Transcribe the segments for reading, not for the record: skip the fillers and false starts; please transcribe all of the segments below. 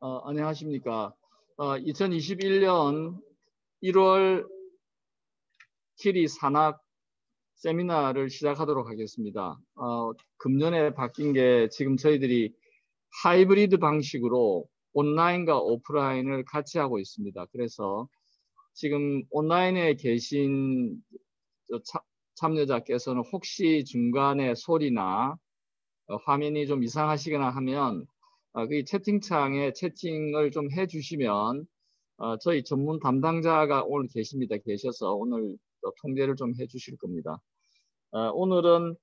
안녕하십니까. 2021년 1월 키리 산학 세미나를 시작하도록 하겠습니다. 금년에 바뀐 게 지금 저희들이 하이브리드 방식으로 온라인과 오프라인을 같이 하고 있습니다. 그래서 지금 온라인에 계신 참여자께서는 혹시 중간에 소리나 화면이 좀 이상하시거나 하면 그 채팅창에 채팅을 좀 해주시면 저희 전문 담당자가 오늘 계셔서 오늘 통제를 좀 해주실 겁니다. 오늘은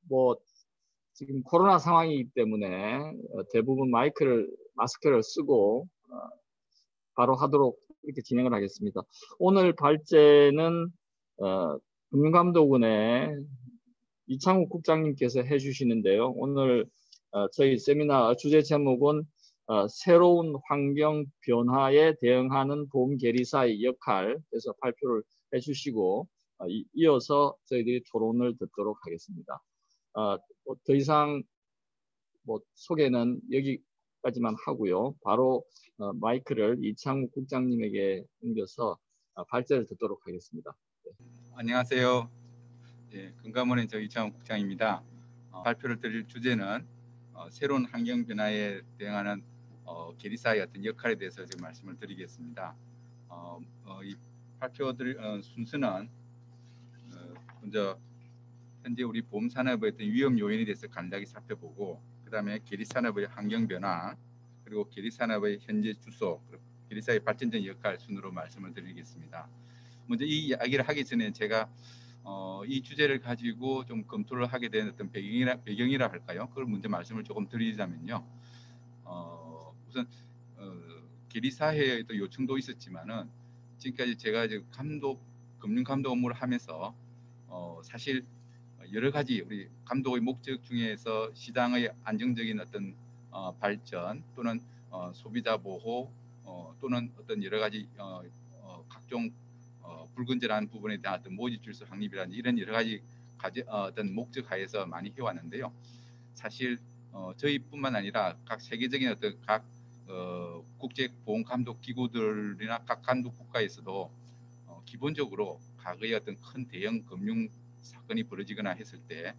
뭐 지금 코로나 상황이기 때문에 대부분 마스크를 쓰고 바로 하도록 이렇게 진행을 하겠습니다. 오늘 발제는 금융감독원의 이창욱 국장님께서 해주시는데요. 오늘 저희 세미나 주제 제목은 새로운 환경 변화에 대응하는 보험계리사의 역할에서 발표를 해주시고 이어서 저희들이 토론을 듣도록 하겠습니다. 더 이상 소개는 여기까지만 하고요. 바로 마이크를 이창욱 국장님에게 옮겨서 발제를 듣도록 하겠습니다. 네. 안녕하세요. 예, 금감원의 이창욱 국장입니다. 발표를 드릴 주제는 새로운 환경 변화에 대응하는 계리사의 어떤 역할에 대해서 지금 말씀을 드리겠습니다. 이 발표 드릴 순서는 먼저 현재 우리 보험 산업의 어떤 위험 요인에 대해서 간략히 살펴보고, 그다음에 계리 산업의 환경 변화, 그리고 계리 산업의 현재 주소, 계리사의 발전적 역할 순으로 말씀을 드리겠습니다. 먼저 이 이야기를 하기 전에 제가 이 주제를 가지고 좀 검토를 하게 된 어떤 배경이라 할까요? 그걸 먼저 말씀을 조금 드리자면요. 우선 계리사회의 또 요청도 있었지만은 지금까지 제가 이제 금융 감독 업무를 하면서 사실 여러 가지 우리 감독의 목적 중에서 시장의 안정적인 어떤 발전 또는 소비자 보호 또는 어떤 여러 가지 각종 불건전한 부분에 대한 어떤 모집 질서 확립이라는 이런 여러 가지 어떤 목적 하에서 많이 해왔는데요. 사실 저희뿐만 아니라 각 세계적인 어떤 각 국제 보험 감독 기구들이나 각 감독 국가에서도 기본적으로 과거의 어떤 큰 대형 금융 사건이 벌어지거나 했을 때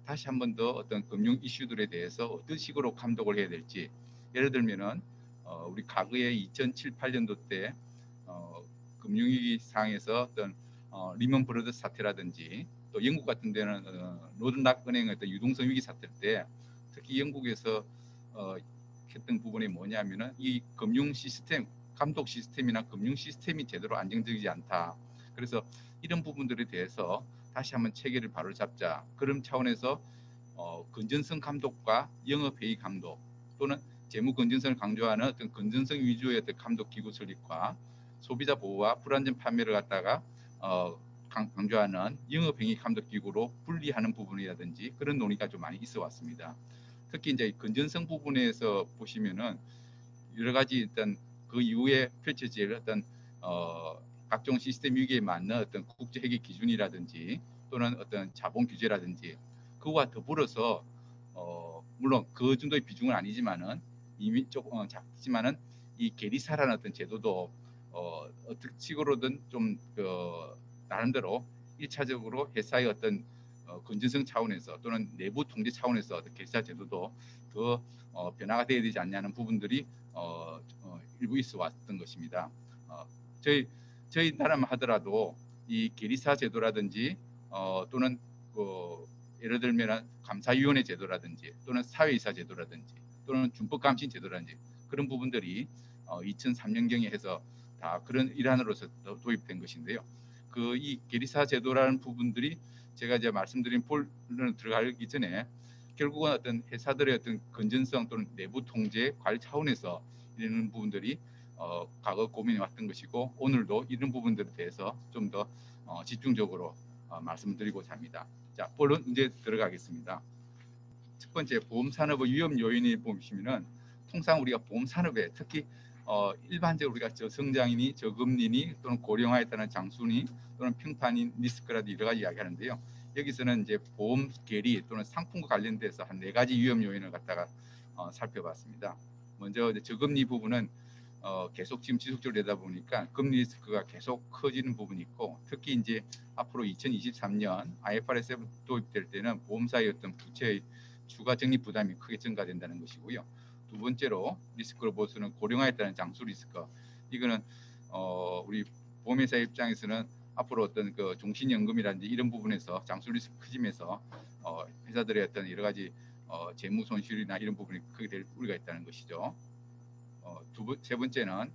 다시 한 번 더 어떤 금융 이슈들에 대해서 어떤 식으로 감독을 해야 될지, 예를 들면은 우리 과거에 2007, 8년도 때 금융위기 상황에서 어떤 리먼 브러더스 사태라든지 또 영국 같은 데는 노든락 은행의 어떤 유동성 위기 사태 때 특히 영국에서 했던 부분이 뭐냐면은 이 금융 시스템, 감독 시스템이나 금융 시스템이 제대로 안정적이지 않다. 그래서 이런 부분들에 대해서 다시 한번 체계를 바로잡자. 그런 차원에서 건전성 감독과 영업회의 감독 또는 재무 건전성을 강조하는 어떤 건전성 위주의 어떤 감독 기구 설립과 소비자 보호와 불안전 판매를 갖다가 강조하는 영업행위 감독 기구로 분리하는 부분이라든지 그런 논의가 좀 많이 있어 왔습니다. 특히 이제 건전성 부분에서 보시면은 여러 가지 일단 그 이후에 펼쳐질 어떤 각종 시스템 위기에 맞는 어떤 국제 회계 기준이라든지 또는 어떤 자본 규제라든지 그와 더불어서 물론 그 정도의 비중은 아니지만은 이미 조금 작지만은 이 계리사라는 어떤 제도도 어떤 식으로든 좀 나름대로 1차적으로 회사의 어떤 건전성 차원에서 또는 내부 통제 차원에서 어떤 계리사 제도도 더 변화가 되어야 되지 않냐는 부분들이 일부 있어 왔던 것입니다. 저희 나라만 하더라도 이 계리사 제도라든지 또는 예를 들면 감사위원회 제도라든지 또는 사회이사 제도라든지 또는 준법감신 제도라든지 그런 부분들이 2003년경에 해서 다 그런 일환으로서 도입된 것인데요. 이 계리사 제도라는 부분들이 제가 이제 말씀드린 본론을 들어가기 전에 결국은 어떤 회사들의 어떤 건전성 또는 내부 통제 관리 차원에서 이런 부분들이 과거 고민해 왔던 것이고 오늘도 이런 부분들에 대해서 좀 더 집중적으로 말씀드리고자 합니다. 자, 본론 이제 들어가겠습니다. 첫 번째, 보험 산업의 위험 요인이 보시면은 통상 우리가 보험 산업에 특히 일반적으로 우리가 저성장이니 저금리니 또는 고령화에 따른 장순위 또는 평판인 리스크라도 여러 가지 이야기하는데요. 여기서는 이제 보험 계리 또는 상품과 관련돼서 한 4가지 위험 요인을 갖다가 살펴봤습니다. 먼저 이제 저금리 부분은 계속 지금 지속적으로 되다 보니까 금리 리스크가 계속 커지는 부분이 있고, 특히 이제 앞으로 2023년 IFRS 7 도입될 때는 보험사의 어떤 부채의 추가 적립 부담이 크게 증가된다는 것이고요. 두 번째로 리스크로 볼 수는 고령화에 따른 장수 리스크. 이거는 우리 보험회사 입장에서는 앞으로 어떤 그 종신연금이라든지 이런 부분에서 장수 리스크 커지면서 회사들의 어떤 여러 가지 재무 손실이나 이런 부분이 크게 될 우려가 있다는 것이죠. 세 번째는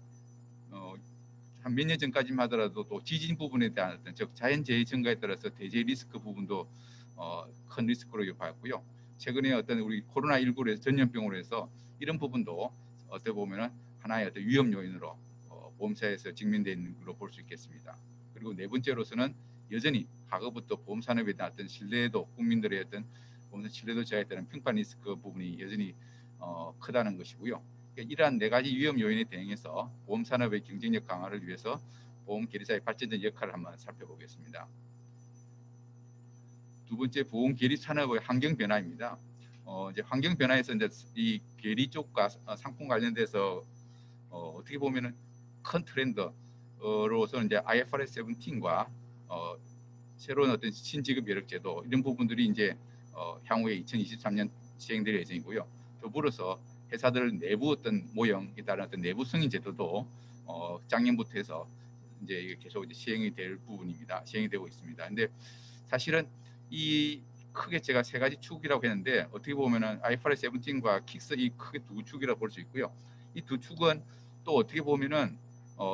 한 몇 년 전까지만 하더라도 또 지진 부분에 대한 어떤 즉 자연재해 증가에 따라서 대재 리스크 부분도 큰 리스크로 봤고요. 최근에 어떤 우리 코로나19로 전염병으로 해서 이런 부분도 어떻게 보면은 하나의 어떤 위험 요인으로 보험사에서 직면되어 있는 걸로 볼 수 있겠습니다. 그리고 네 번째로서는 여전히 과거부터 보험 산업에 대한 어떤 신뢰도, 국민들의 어떤 보험 신뢰도 저하에 따른 평판 리스크 부분이 여전히 크다는 것이고요. 이러한 네 가지 위험 요인에 대응해서 보험 산업의 경쟁력 강화를 위해서 보험 계리사의 발전적 역할을 한번 살펴보겠습니다. 두 번째, 보험 계리 산업의 환경 변화입니다. 이제 환경 변화에서 이제 이 계리 쪽과 상품 관련돼서 어떻게 보면은 큰 트렌드로서는 이제 IFRS 17과 새로운 어떤 신지급 여력 제도 이런 부분들이 이제 향후에 2023년 시행될 예정이고요. 더불어서 회사들 내부 어떤 모형에 따른 어떤 내부 승인 제도도 작년부터 해서 이제 계속 이제 시행이 될 부분입니다. 시행이 되고 있습니다. 근데 사실은 이 크게 제가 세 가지 축이라고 했는데 어떻게 보면은 IFRS 17과 킥스 이 크게 두 축이라고 볼 수 있고요. 이 두 축은 또 어떻게 보면은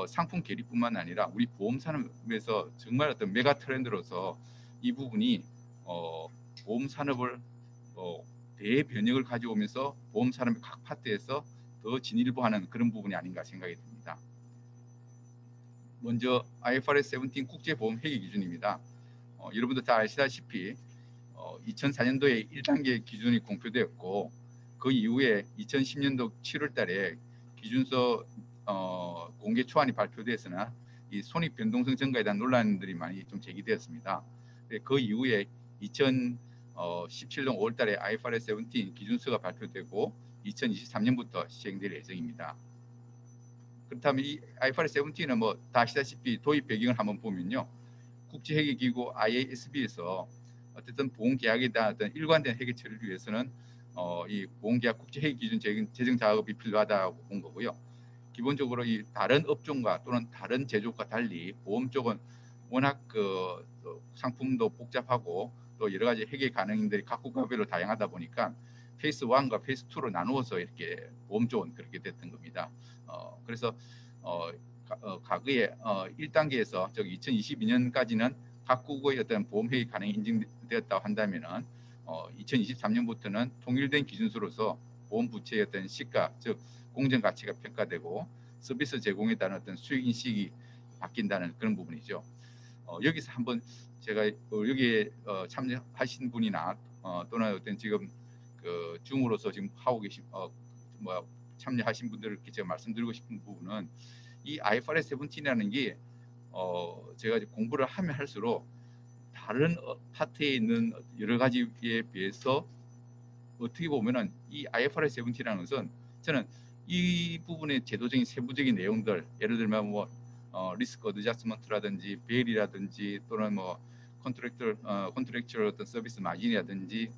상품 계리뿐만 아니라 우리 보험 산업에서 정말 어떤 메가 트렌드로서 이 부분이 보험 산업을 대변혁을 가져오면서 보험 산업의 각 파트에서 더 진일보하는 그런 부분이 아닌가 생각이 듭니다. 먼저 IFRS 17 국제보험 회계 기준입니다. 여러분들 다 아시다시피 2004년도에 1단계 기준이 공표되었고 그 이후에 2010년도 7월 달에 기준서 공개 초안이 발표되었으나 이 손익 변동성 증가에 대한 논란들이 많이 좀 제기되었습니다. 그 이후에 2017년 5월 달에 IFRS 17 기준서가 발표되고 2023년부터 시행될 예정입니다. 그렇다면 이 IFRS 17은 뭐 다 아시다시피 도입 배경을 한번 보면요. 국제회계기구 IASB에서 어쨌든 보험계약에 대한 어떤 일관된 회계 처리를 위해서는 이 보험계약 국제회계 기준 제정 작업이 필요하다고 본 거고요. 기본적으로 이 다른 업종과 또는 다른 제조업과 달리 보험 쪽은 워낙 그 상품도 복잡하고 또 여러 가지 회계 가능인들이 각 국가별로 다양하다 보니까 페이스 1과 페이스 2로 나누어서 이렇게 보험 쪽은 그렇게 됐던 겁니다. 그래서 과거에 1단계에서 즉 2022년까지는 각국의 어떤 보험 회계 가능이 인증되었다고 한다면은 2023년부터는 통일된 기준서로서 보험 부채의 어떤 시가 즉 공정 가치가 평가되고 서비스 제공에 따른 어떤 수익 인식이 바뀐다는 그런 부분이죠. 여기서 한번 제가 여기에 참여하신 분이나 또는 어떤 지금 그 줌으로서 지금 하고 계신 참여하신 분들께 제가 말씀드리고 싶은 부분은 이 IFRS 17이라는 게 제가 공부를 하면 할수록 다른 파트에 있는 여러 가지에 비해서 어떻게 보면은 이 IFRS 17이라는 것은 저는 이 부분의 제도적인 세부적인 내용들 예를 들면 뭐 리스크 어드저스먼트라든지 베일이라든지 또는 뭐 컨트랙처럴 어떤 서비스 마진이라든지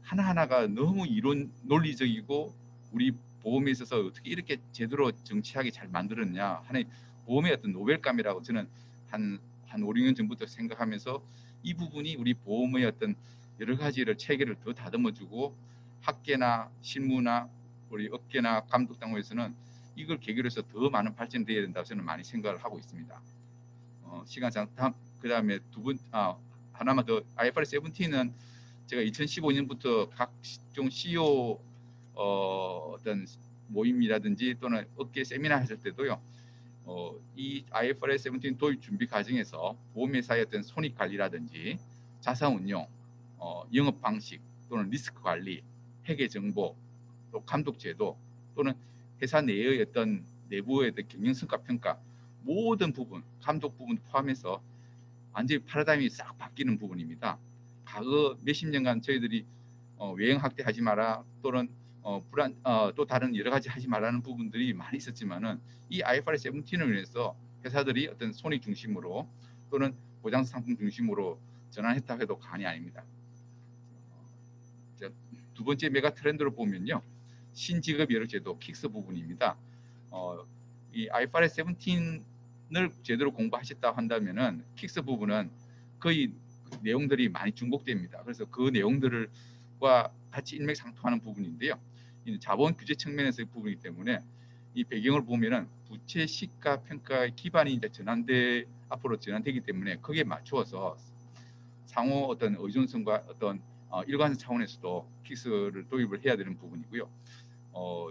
하나하나가 너무 이론 논리적이고 우리 보험에 있어서 어떻게 이렇게 제대로 정치하게 잘 만들었냐 하는 보험의 어떤 노벨감이라고 저는 한 5, 6년 전부터 생각하면서 이 부분이 우리 보험의 어떤 여러 가지를 체계를 더 다듬어주고 학계나 실무나 우리 업계나 감독 단계에서는 이걸 계기로 해서 더 많은 발전돼야 된다고 저는 많이 생각을 하고 있습니다. 시간상 그다음에 하나만 더 IFRS 17은 제가 2015년부터 각종 CEO 어떤 모임이라든지 또는 업계 세미나 했을 때도요. 이 IFRS 17 도입 준비 과정에서 보험회사의 어떤 손익 관리라든지 자산 운용, 영업 방식 또는 리스크 관리, 회계 정보, 또 감독 제도 또는 회사 내의 어떤 내부의 어떤 경영 성과 평가 모든 부분, 감독 부분 포함해서 완전히 패러다임이 싹 바뀌는 부분입니다. 과거 몇십 년간 저희들이 외형 확대하지 마라 또는 또 다른 여러 가지 하지 말라는 부분들이 많이 있었지만은 이 IFRS 17을 위해서 회사들이 어떤 손익 중심으로 또는 보장 상품 중심으로 전환했다 해도 과언이 아닙니다. 두 번째 메가 트렌드로 보면요, 신지급 여력 제도 킥스 부분입니다. 이 IFRS 17을 제대로 공부하셨다 한다면은 킥스 부분은 거의 내용들이 많이 중복됩니다. 그래서 그 내용들과 같이 일맥상통하는 부분인데요. 이 자본 규제 측면에서의 부분이기 때문에 이 배경을 보면은 부채 시가 평가의 기반이 이제 앞으로 전환되기 때문에 거기에 맞추어서 상호 어떤 의존성과 어떤 일관성 차원에서도 킥스를 도입을 해야 되는 부분이고요.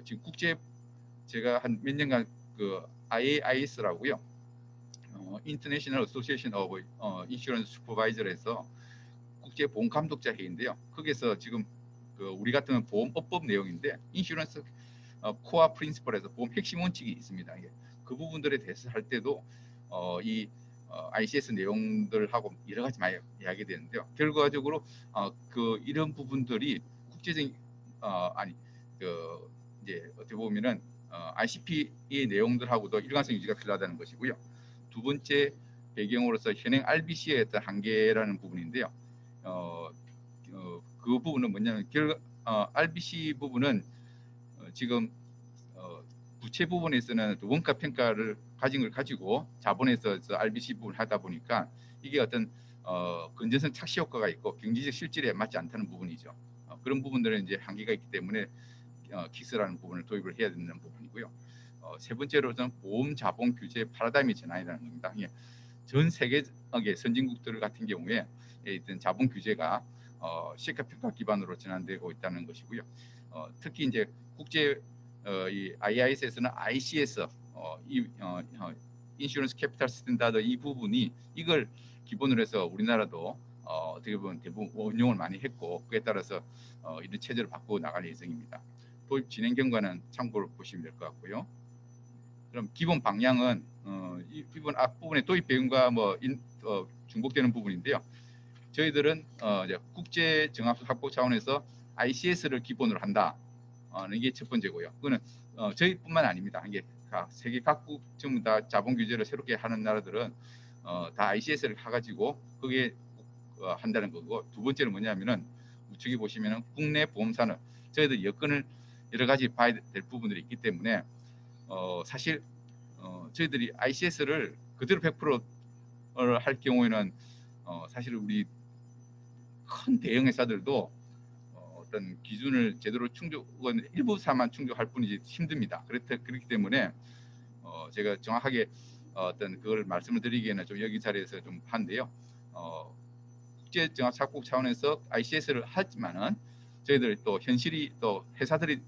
지금 제가 한 몇 년간 그 IAIS라고요. International Association of Insurance Supervisor에서 국제 보험 감독자 회의인데요. 거기서 지금 우리 같은 보험업법 내용인데 인슈런스 코어 프린시플에서 보험 핵심 원칙이 있습니다. 그 부분들에 대해서 할 때도 이 ICS 내용들하고 여러 가지 많이 이야기되는데요. 결과적으로 이런 부분들이 국제적인 이제 어떻게 보면은 ICP의 내용들하고도 일관성 유지가 필요하다는 것이고요. 두 번째 배경으로서 현행 RBC의 어떤 한계라는 부분인데요. 그 부분은 뭐냐면 RBC 부분은 지금 부채 부분에서는 원가 평가를 가진 걸 가지고 자본에서 RBC 부분을 하다 보니까 이게 어떤 건전성 착시 효과가 있고 경제적 실질에 맞지 않다는 부분이죠. 그런 부분들은 이제 한계가 있기 때문에 킥스라는 부분을 도입을 해야 되는 부분이고요. 세 번째로는 보험 자본 규제 파라다임의 전환이라는 겁니다. 전 세계의 선진국들 같은 경우에 있던 자본 규제가 시가 평가 기반으로 전환되고 있다는 것이고요. 특히 이제 국제 이 IIS에서는 ICS 인슈런스 캐피탈 스탠다드 이 부분이 이걸 기본으로 해서 우리나라도 어떻게 보면 대부분 원용을 많이 했고 그에 따라서 이런 체제를 바꾸어 나갈 예정입니다. 도입 진행 경과는 참고로 보시면 될 것 같고요. 그럼 기본 방향은 이 부분 앞부분에 도입 배경과 중복되는 부분인데요. 저희들은 이제 국제 정합 확보 차원에서 ICS를 기본으로 한다. 이게 첫 번째고요. 그거는 저희뿐만 아닙니다. 이게 세계 각국 전부 다 자본 규제를 새롭게 하는 나라들은 다 ICS를 해가지고 그게 한다는 거고, 두 번째는 뭐냐면은 우측에 보시면은 국내 보험사는 저희들 여건을 여러 가지 봐야 될 부분들이 있기 때문에 사실 저희들이 ICS를 그대로 100%를 할 경우에는 사실 우리 큰 대형 회사들도 어떤 기준을 제대로 충족은 일부 사만 충족할 뿐이지 힘듭니다. 그렇기 때문에 제가 정확하게 어떤 그걸 말씀을 드리기에는 좀 여기 자리에서 좀 한데요. 국제정합착국 차원에서 ICS를 하지만은 저희들 또 현실이 또 회사들이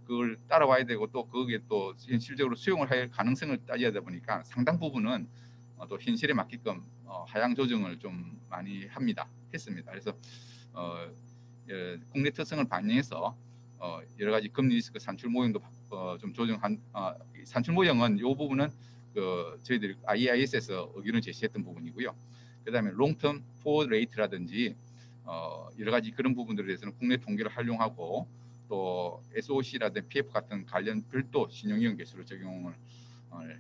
그걸 따라와야 되고 또 거기에 또 현실적으로 수용을 할 가능성을 따져야 보니까 상당 부분은 또 현실에 맞게끔 하향 조정을 좀 많이 했습니다. 그래서 국내 특성을 반영해서 여러 가지 금리 리스크 산출 모형도 좀 조정한 산출 모형은 이 부분은 저희들이 IIS에서 의견을 제시했던 부분이고요. 그다음에 롱텀 포워드 레이트라든지 여러 가지 그런 부분들에 대해서는 국내 통계를 활용하고 또 SOC라든지 PF 같은 관련 별도 신용이용 개수를 적용을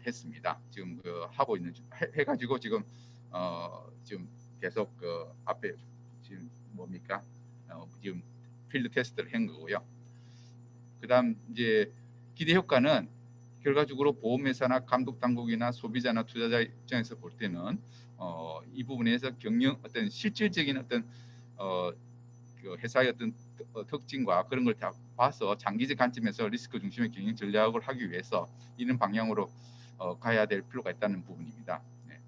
했습니다. 지금 하고 있는 해가지고 지금 계속 앞에 지금 뭡니까? 지금 필드 테스트를 한 거고요. 그다음 이제 기대 효과는 결과적으로 보험회사나 감독 당국이나 소비자나 투자자 입장에서 볼 때는 이 부분에서 어떤 실질적인 어떤 그 회사의 어떤 특징과 그런 걸 다 봐서 장기적 관점에서 리스크 중심의 경영 전략을 하기 위해서 이런 방향으로 가야 될 필요가 있다는 부분입니다. 네.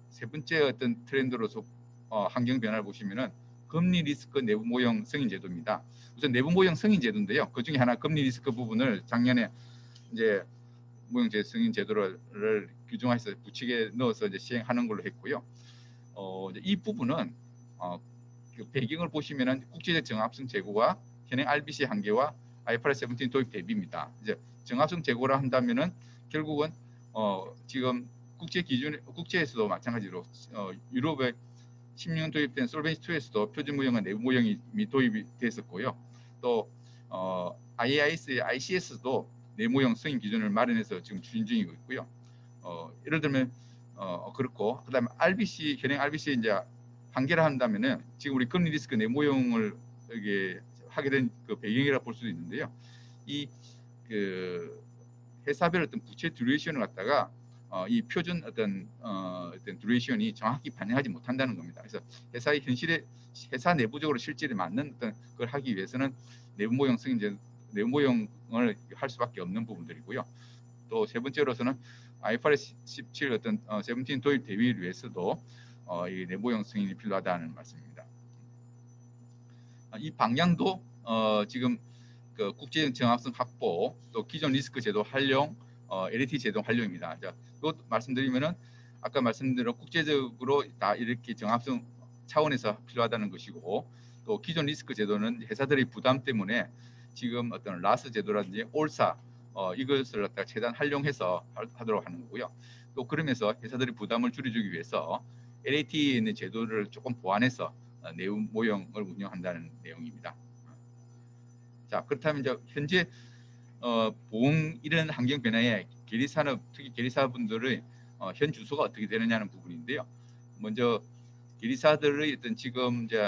세 번째 어떤 트렌드로서 환경 변화를 보시면은 금리 리스크 내부 모형 승인 제도입니다. 우선 내부 모형 승인 제도인데요. 그 중에 하나 금리 리스크 부분을 작년에 이제 모형제 승인 제도를 규정해서 부칙에 넣어서 이제 시행하는 걸로 했고요. 이 부분은 그 배경을 보시면은 국제적 정합성 제고와 현행 RBC 한계와 IFRS 17 도입 대비입니다. 이제 정합성 제고라 한다면은 결국은 지금 국제에서도 마찬가지로 유럽의 16년 도입된 솔벤시 2에서도 표준 모형과 내부 모형이 이미 도입이 됐었고요. 또 IAIS의 ICS도 네모형 승인 기준을 마련해서 지금 추진 중이고 있고요. 예를 들면 그렇고 그다음에 RBC 현행 RBC 이제 한계를 한다면은 지금 우리 금리 리스크 네모형을 이게 하게 된 그 배경이라 볼 수도 있는데요. 이 그 회사별 어떤 부채 듀레이션을 갖다가 이 표준 어떤 듀레이션이 정확히 반영하지 못한다는 겁니다. 그래서 회사의 현실에 회사 내부적으로 실질에 맞는 어떤 걸 하기 위해서는 네모형 승인 네모형을 할 수밖에 없는 부분들이고요. 또 세 번째로서는 IFRS 17 어떤 17 도입 대비를 위해서도 이 내부형 승인이 필요하다는 말씀입니다. 이 방향도 지금 그 국제적 정합성 확보, 또 기존 리스크 제도 활용, LAT 제도 활용입니다. 자, 이것 말씀드리면은 아까 말씀드린 국제적으로 다 이렇게 정합성 차원에서 필요하다는 것이고, 또 기존 리스크 제도는 회사들의 부담 때문에 지금 어떤 라스 제도라든지 올사 이것을 갖다가 최대한 활용해서 하도록 하는 거고요. 또 그러면서 회사들의 부담을 줄여주기 위해서 LAT에 있는 제도를 조금 보완해서 내용 모형을 운영한다는 내용입니다. 자, 그렇다면 이제 현재 보험 이런 환경 변화에 계리산업, 특히 계리사분들의 현 주소가 어떻게 되느냐는 부분인데요. 먼저 계리사들의 어떤 지금 이제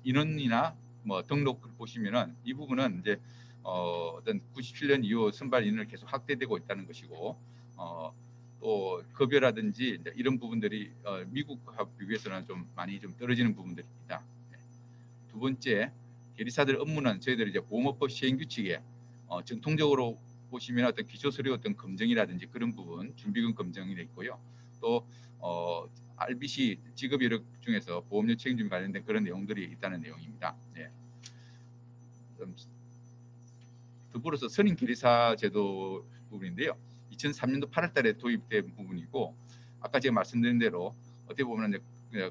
인원이나 뭐 등록을 보시면은 이 부분은 이제 어떤 97년 이후 선발 인원을 계속 확대되고 있다는 것이고, 또 급여라든지 이제 이런 부분들이 미국과 비교해서는 좀 많이 좀 떨어지는 부분들입니다. 두 번째, 계리사들 업무는 저희들이 이제 보험업법 시행 규칙에 전통적으로 보시면 어떤 기초 서류 어떤 검증이라든지 그런 부분 준비금 검증이 돼 있고요. 또 RBC 직업 이력 중에서 보험료 책임짐 관련된 그런 내용들이 있다는 내용입니다. 네. 더불어서 선임 계리사 제도 부분인데요. 2003년도 8월달에 도입된 부분이고, 아까 제가 말씀드린 대로 어떻게 보면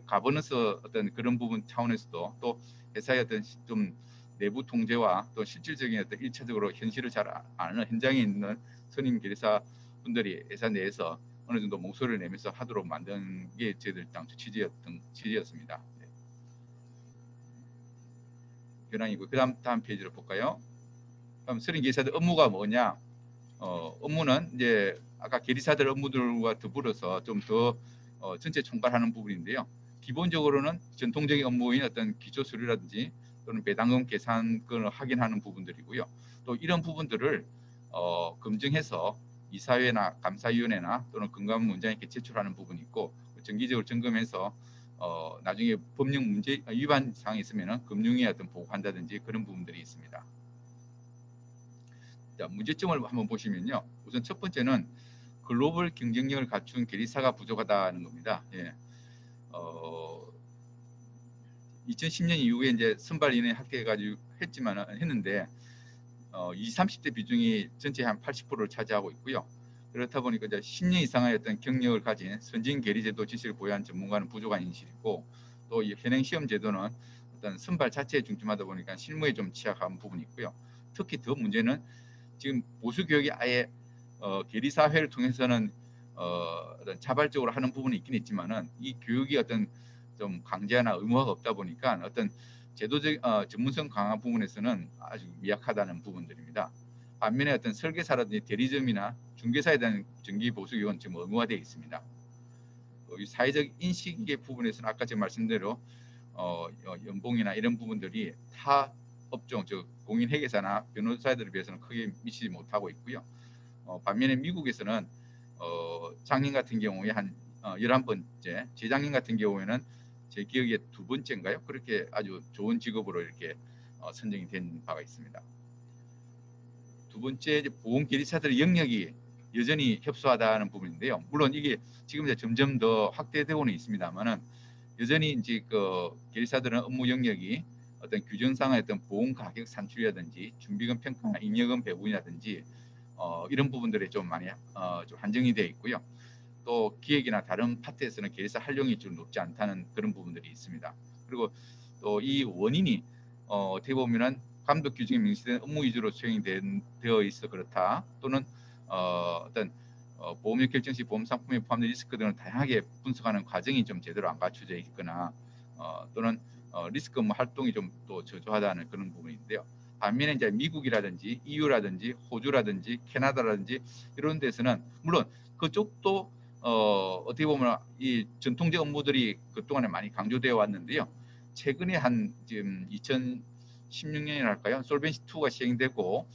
가버넌스 어떤 그런 부분 차원에서도 또 회사의 어떤 좀 내부 통제와 또 실질적인 어떤 일차적으로 현실을 잘 아는 현장에 있는 선임 계리사 분들이 회사 내에서 어느 정도 목소리를 내면서 하도록 만든 게 저희들 당초 취지였습니다. 네. 현황이고, 다음 페이지를 볼까요? 그럼 선임 계리사들 업무가 뭐냐? 업무는 이제 아까 계리사들 업무들과 더불어서 좀 더 전체 총괄하는 부분인데요. 기본적으로는 전통적인 업무인 어떤 기초 서류라든지 또는 배당금 계산권을 확인하는 부분들이고요. 또 이런 부분들을 검증해서 이사회나 감사위원회나 또는 금감원 원장님께 제출하는 부분이 있고, 정기적으로 점검해서 나중에 법령 문제 위반 사항이 있으면 금융위에 어떤 보고한다든지 그런 부분들이 있습니다. 자, 문제점을 한번 보시면요. 우선 첫 번째는 글로벌 경쟁력을 갖춘 계리사가 부족하다는 겁니다. 예. 2010년 이후에 이제 선발 인원이 확대해가지고 했는데 20, 30대 비중이 전체 한 80%를 차지하고 있고요. 그렇다 보니까 이제 10년 이상의 어떤 경력을 가진 선진 계리제도 지식을 보유한 전문가는 부족한 인식이고, 또 이 현행 시험 제도는 어떤 선발 자체에 중점하다 보니까 실무에 좀 취약한 부분이 있고요. 특히 더 문제는 지금 보수 교육이 아예 계리사회를 통해서는 어떤 자발적으로 하는 부분이 있긴 있지만은 이 교육이 어떤 좀 강제나 의무화가 없다 보니까 어떤 제도적 전문성 강화 부분에서는 아주 미약하다는 부분들입니다. 반면에 어떤 설계사라든지 대리점이나 중개사에 대한 정기 보수 교육은 지금 의무화되어 있습니다. 이 사회적 인식의 부분에서는 아까 제가 말씀대로 연봉이나 이런 부분들이 타 업종, 즉 공인회계사나 변호사들에 비해서는 크게 미치지 못하고 있고요. 반면에 미국에서는 장인 같은 경우에 한 11번째, 재장인 같은 경우에는 제 기억에 2번째인가요? 그렇게 아주 좋은 직업으로 이렇게 선정이 된 바가 있습니다. 두 번째, 보험 계리사들의 영역이 여전히 협소하다는 부분인데요. 물론 이게 지금 이제 점점 더 확대되고는 있습니다만은 여전히 이제 그 계리사들은 업무 영역이 어떤 규정상의 어떤 보험 가격 산출이라든지 준비금 평가나 잉여금 배분이라든지 이런 부분들이 좀 많이 좀 한정이 되어 있고요. 또 기획이나 다른 파트에서는 계리사 활용이 좀 높지 않다는 그런 부분들이 있습니다. 그리고 또 이 원인이 어떻게 보면은 감독 규정이 명시된 업무 위주로 수행이 되어 있어 그렇다. 또는 어떤 보험료 결정 시 보험 상품에 포함된 리스크 등을 다양하게 분석하는 과정이 좀 제대로 안 갖춰져 있거나 또는 리스크 업무 활동이 좀 또 저조하다는 그런 부분인데요. 반면에 이제 미국이라든지 EU라든지 호주라든지 캐나다라든지 이런 데서는 물론 그쪽도 어떻게 보면 이 전통적 업무들이 그동안에 많이 강조되어 왔는데요. 최근에 한 지금 2016년이랄까요? 솔벤시 2가 시행되고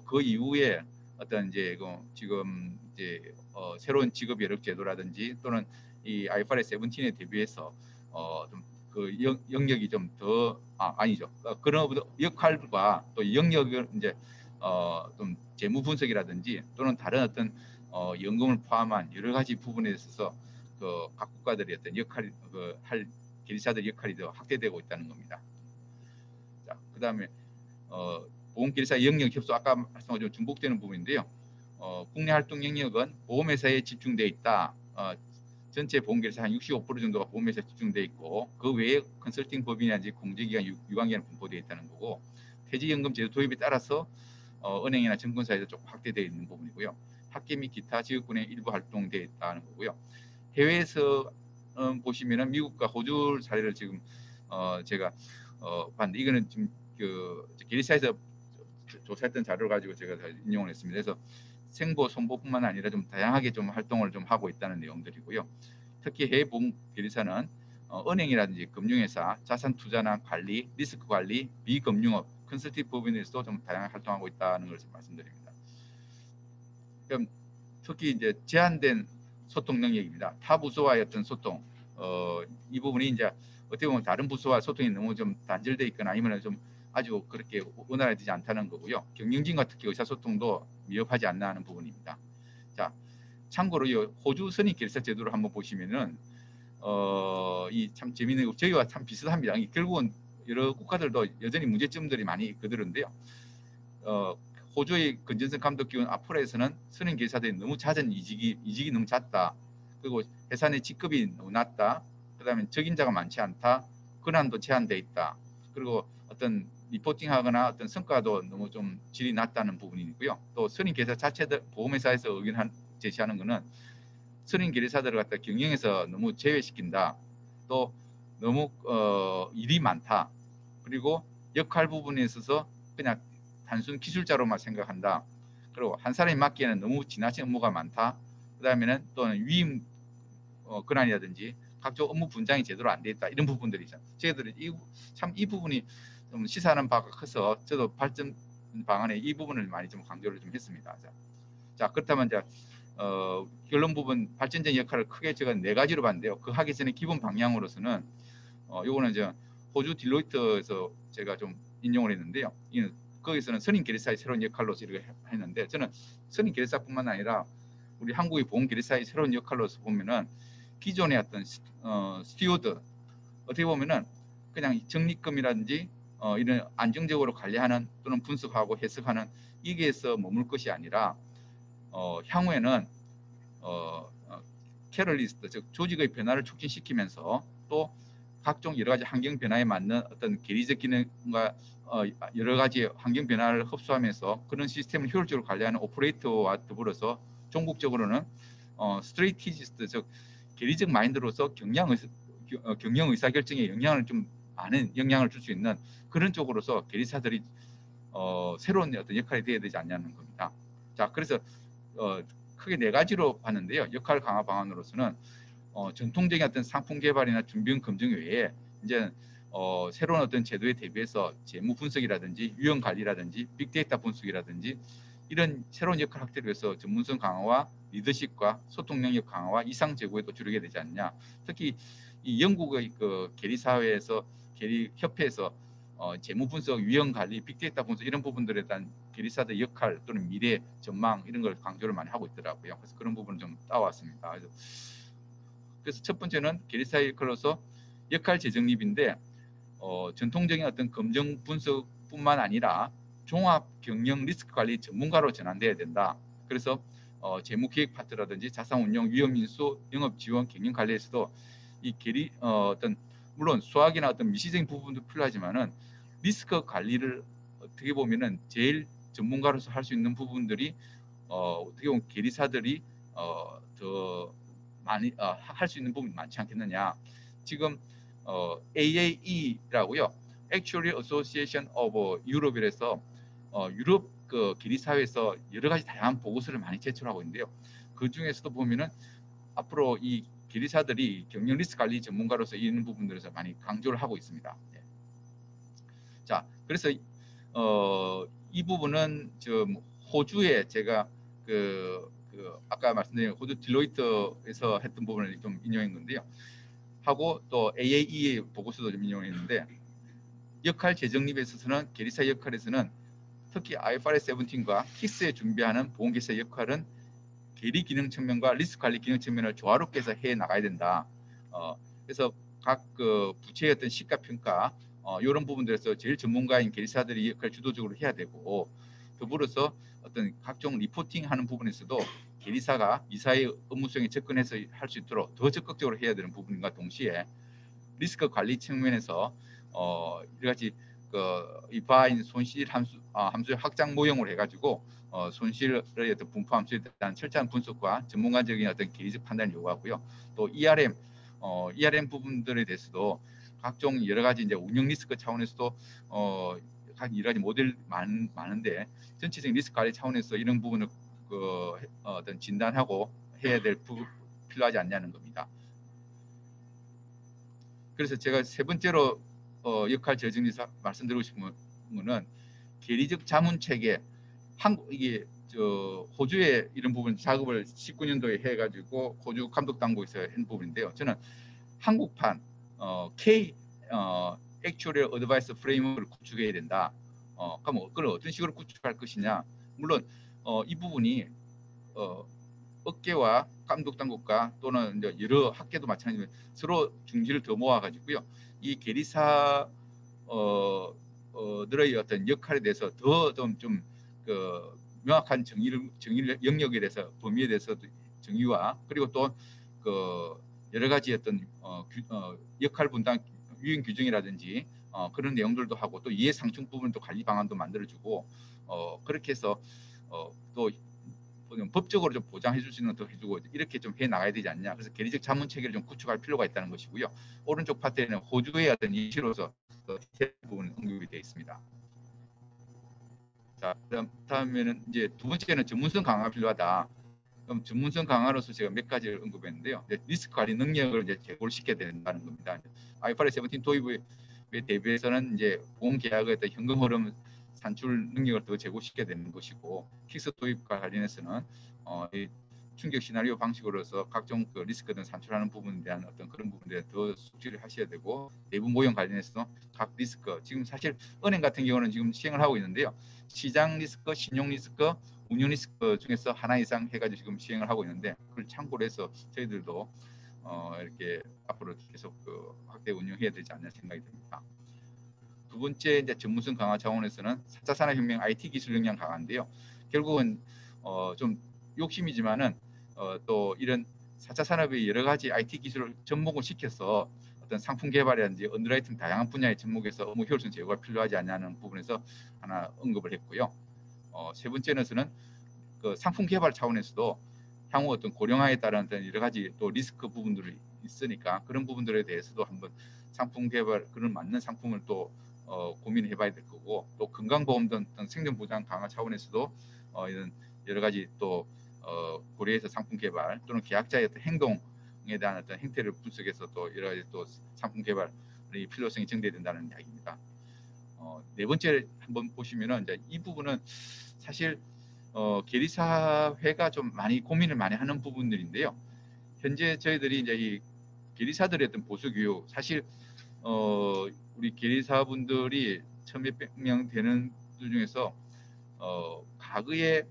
그 이후에 어떤 이제 지금 이제 새로운 직업 여력 제도라든지 또는 이 IFRS 17에 대비해서 좀 그 영역이 좀 더 아니죠. 그런 역할과 또 영역을 이제 좀 재무 분석이라든지 또는 다른 어떤 연금을 포함한 여러 가지 부분에 있어서 그 각 국가들의 어떤 역할이 할 계리사들 역할이 더 확대되고 있다는 겁니다. 자, 그다음에 보험계리사 영역 협소 아까 말씀하신 좀 중복되는 부분인데요. 국내 활동 영역은 보험회사에 집중되어 있다. 전체 보험계리사 한 65% 정도가 보험회사에 집중되어 있고 그 외에 컨설팅 법인이라든지 공제기관, 유관기관 분포되어 있다는 거고 퇴직연금 제도 도입에 따라서 은행이나 증권사에서 조금 확대되어 있는 부분이고요. 학계 및 기타 지역군에 일부 활동되어 있다는 거고요. 해외에서 보시면은 미국과 호주 사례를 지금 제가 봤는데 이거는 지금 그 계리사에서 조사했던 자료를 가지고 제가 인용을 했습니다. 그래서 생보, 손보뿐만 아니라 좀 다양하게 좀 활동을 좀 하고 있다는 내용들이고요. 특히 해외 보험 계리사는 은행이라든지 금융회사, 자산 투자나 관리, 리스크 관리, 비금융업, 컨설팅 법인에서도 좀 다양하게 활동하고 있다는 것을 말씀드립니다. 그럼 특히 이제 제한된 소통 능력입니다. 타 부서와의 어떤 소통, 이 부분이 이제 어떻게 보면 다른 부서와 소통이 너무 좀 단절돼 있거나 아니면 좀 아주 그렇게 원활하지 않다는 거고요. 경영진과 특히 의사소통도 미흡하지 않나 하는 부분입니다. 자, 참고로 이 호주 선임 계리사 제도를 한번 보시면은 이 참 재미있는 거 저희와 참 비슷합니다. 결국은 여러 국가들도 여전히 문제점들이 많이 그대로인데요. 호주의 건전성 감독 기관 아프라에서는 선임 계리사들이 너무 잦은 이직이 너무 잦다. 그리고 회사 내 직급이 너무 낮다. 그다음에 적임자가 많지 않다. 권한도 제한돼 있다. 그리고 어떤 리포팅하거나 어떤 성과도 너무 좀 질이 낮다는 부분이 있고요. 또 선임 계리사 자체들 보험회사에서 의견 제시하는 거는 선임 계리사들을 갖다 경영에서 너무 제외시킨다. 또 너무 일이 많다. 그리고 역할 부분에 있어서 그냥 단순 기술자로만 생각한다. 그리고 한 사람이 맡기에는 너무 지나친 업무가 많다. 그 다음에는 또는 위임 권한이라든지 각종 업무 분장이 제대로 안 돼 있다. 이런 부분들이 있잖아요. 저희들이 참 이 부분이 좀 시사하는 바가 커서 저도 발전 방안에 이 부분을 많이 좀 강조를 좀 했습니다. 자, 그렇다면 이제 결론 부분 발전적 역할을 크게 제가 4가지로 봤는데요. 그 하기 전에 기본 방향으로서는 요거는 이제 호주 딜로이트에서 제가 좀 인용을 했는데요. 거기서는 선임 계리사의 새로운 역할로서 이렇게 했는데 저는 선임 계리사뿐만 아니라 우리 한국의 보험 계리사의 새로운 역할로서 보면은 기존의 어떤 스튜어드 어떻게 보면은 그냥 적립금이라든지 이런 안정적으로 관리하는 또는 분석하고 해석하는 이게에서 머물 것이 아니라 향후에는 캐럴리스트 즉 조직의 변화를 촉진시키면서 또 각종 여러 가지 환경 변화에 맞는 어떤 계리적 기능과 여러 가지 환경 변화를 흡수하면서 그런 시스템을 효율적으로 관리하는 오퍼레이터와 더불어서 종국적으로는 스트레이티지스트 즉 계리적 마인드로서 경영 의사결정에 영향을 좀 많은 영향을 줄 수 있는 그런 쪽으로서 계리사들이 새로운 어떤 역할이 되어야 되지 않냐는 겁니다. 자, 그래서 크게 4가지로 봤는데요. 역할 강화 방안으로서는 전통적인 어떤 상품 개발이나 준비형 검증 외에 이제 새로운 어떤 제도에 대비해서 재무 분석이라든지 유형 관리라든지 빅데이터 분석이라든지 이런 새로운 역할 확대를 위해서 전문성 강화와 리더십과 소통 능력 강화와 이상 제고에도 주력해야 되지 않냐. 특히 이 영국의 그 계리사회에서 계리협회에서 재무 분석, 유형 관리, 빅데이터 분석 이런 부분들에 대한 계리사들 역할 또는 미래 전망 이런 걸 강조를 많이 하고 있더라고요. 그래서 그런 부분을 좀 따왔습니다. 그래서 첫 번째는 계리사의 역할로서 역할 재정립인데 전통적인 어떤 검증 분석뿐만 아니라 종합 경영 리스크 관리 전문가로 전환돼야 된다. 그래서 재무 기획 파트라든지 자산 운용, 위험 인수, 영업 지원, 경영 관리에서도 이 어떤 물론 수학이나 어떤 미시적인 부분도 필요하지만은 리스크 관리를 어떻게 보면은 제일 전문가로서 할 수 있는 부분들이 어떻게 보면 계리사들이 더 많이 할 수 있는 부분이 많지 않겠느냐. 지금 AAE라고요. Actuarial Association of Europe에서 유럽 그 계리사회에서 여러 가지 다양한 보고서를 많이 제출하고 있는데요. 그 중에서도 보면은 앞으로 이 계리사들이 경영 리스크 관리 전문가로서 이런 부분들에서 많이 강조를 하고 있습니다. 네. 자, 그래서 이 부분은 좀 호주에 제가 아까 말씀드린 호주 딜로이트에서 했던 부분을 좀 인용한 건데요. 하고 또 AAE 보고서도 좀 인용했는데 역할 재정립에 있어서는 계리사 역할에서는 특히 IFRS 17과 KICS에 준비하는 보험계사 역할은 계리 기능 측면과 리스크 관리 기능 측면을 조화롭게 해서 해 나가야 된다. 그래서 각 그 부채의 어떤 시가 평가 이런 부분들에서 제일 전문가인 계리사들이 역할 주도적으로 해야 되고 더불어서 어떤 각종 리포팅하는 부분에서도 계리사가 이사의 업무수행에 접근해서 할 수 있도록 더 적극적으로 해야 되는 부분과 동시에 리스크 관리 측면에서 여러 가지 이파인 손실 함수의 확장 모형을 해가지고 손실의 어떤 분포 함수에 대한 철저한 분석과 전문가적인 어떤 계리적 판단을 요구하고요. 또 ERM 부분들에 대해서도 각종 여러 가지 이제 운영 리스크 차원에서도 각 여러 가지 모델 많은데 전체적인 리스크 관리 차원에서 이런 부분을 어떤 진단하고 해야 될 필요하지 않냐는 겁니다. 그래서 제가 세 번째로 역할 재정리사 말씀드리고 싶은 거는 계리적 자문 체계 이게 호주에 이런 부분 작업을 19년도에 해가지고 호주 감독 당국에서 한 부분인데요. 저는 한국판 K Actuarial Advice Framework을 구축해야 된다. 그럼 그걸 어떤 식으로 구축할 것이냐? 물론 이 부분이 업계와 감독 당국과 또는 이제 여러 학계도 마찬가지로 서로 중지를 더 모아가지고요. 이 계리사 들의 어떤 역할에 대해서 더 좀 명확한 정의를 영역에 대해서 범위에 대해서 정의와 그리고 또 여러 가지 어떤 역할 분담 유인 규정이라든지 그런 내용들도 하고 또 이해 상충 부분도 관리 방안도 만들어주고 그렇게 해서 또 법적으로 좀 보장해 줄 수 있는 것도 해주고 이렇게 좀 해 나가야 되지 않냐. 그래서 계리적 자문 체계를 좀 구축할 필요가 있다는 것이고요. 오른쪽 파트에는 호주의 어떤 이슈로서 부분 언급이 되어 있습니다. 자, 다음에는 이제 두 번째는 전문성 강화가 필요하다. 그럼 전문성 강화로서 제가 몇 가지를 언급했는데요. 리스크 관리 능력을 이제 제고를 시켜야 된다는 겁니다. IFRS 17 도입에 대비해서는 이제 보험 계약의 어떤 현금 흐름 산출 능력을 더 제고시켜야 되는 것이고, 킥스 도입과 관련해서는 충격 시나리오 방식으로서 각종 리스크 등 산출하는 부분에 대한 어떤 그런 부분에 더 숙지를 하셔야 되고, 내부 모형 관련해서 각 리스크, 지금 사실 은행 같은 경우는 지금 시행을 하고 있는데요. 시장 리스크, 신용 리스크, 운영 리스크 중에서 하나 이상 해가지고 지금 시행을 하고 있는데, 그걸 참고로 해서 저희들도 이렇게 앞으로 계속 확대 운영해야 되지 않나 생각이 듭니다. 두 번째 이제 전문성 강화 차원에서는 4차 산업혁명 IT 기술 역량 강화인데요. 결국은 좀 욕심이지만은 또 이런 4차 산업의 여러 가지 IT 기술을 접목을 시켜서 어떤 상품 개발이라든지 언더라이팅 다양한 분야에 접목해서 업무 효율성 제고가 필요하지 않냐는 부분에서 하나 언급을 했고요. 세 번째는 상품 개발 차원에서도 향후 어떤 고령화에 따른 어떤 여러 가지 또 리스크 부분들이 있으니까 그런 부분들에 대해서도 한번 상품 개발 그런 맞는 상품을 또 고민해봐야 될 거고, 또 건강보험 등 생존보장 강화 차원에서도 이런 여러 가지 또 고려해서 상품 개발 또는 계약자의 어떤 행동에 대한 어떤 행태를 분석해서 또 여러 가지 또 상품 개발의 필요성이 증대된다는 이야기입니다. 네 번째 한번 보시면은 이제 이 부분은 사실 계리사회가 좀 많이 고민을 많이 하는 부분들인데요. 현재 저희들이 이제 이 계리사들의 어떤 보수 교육, 사실 우리 계리사분들이 1,000몇 명 되는 분 중에서 과거에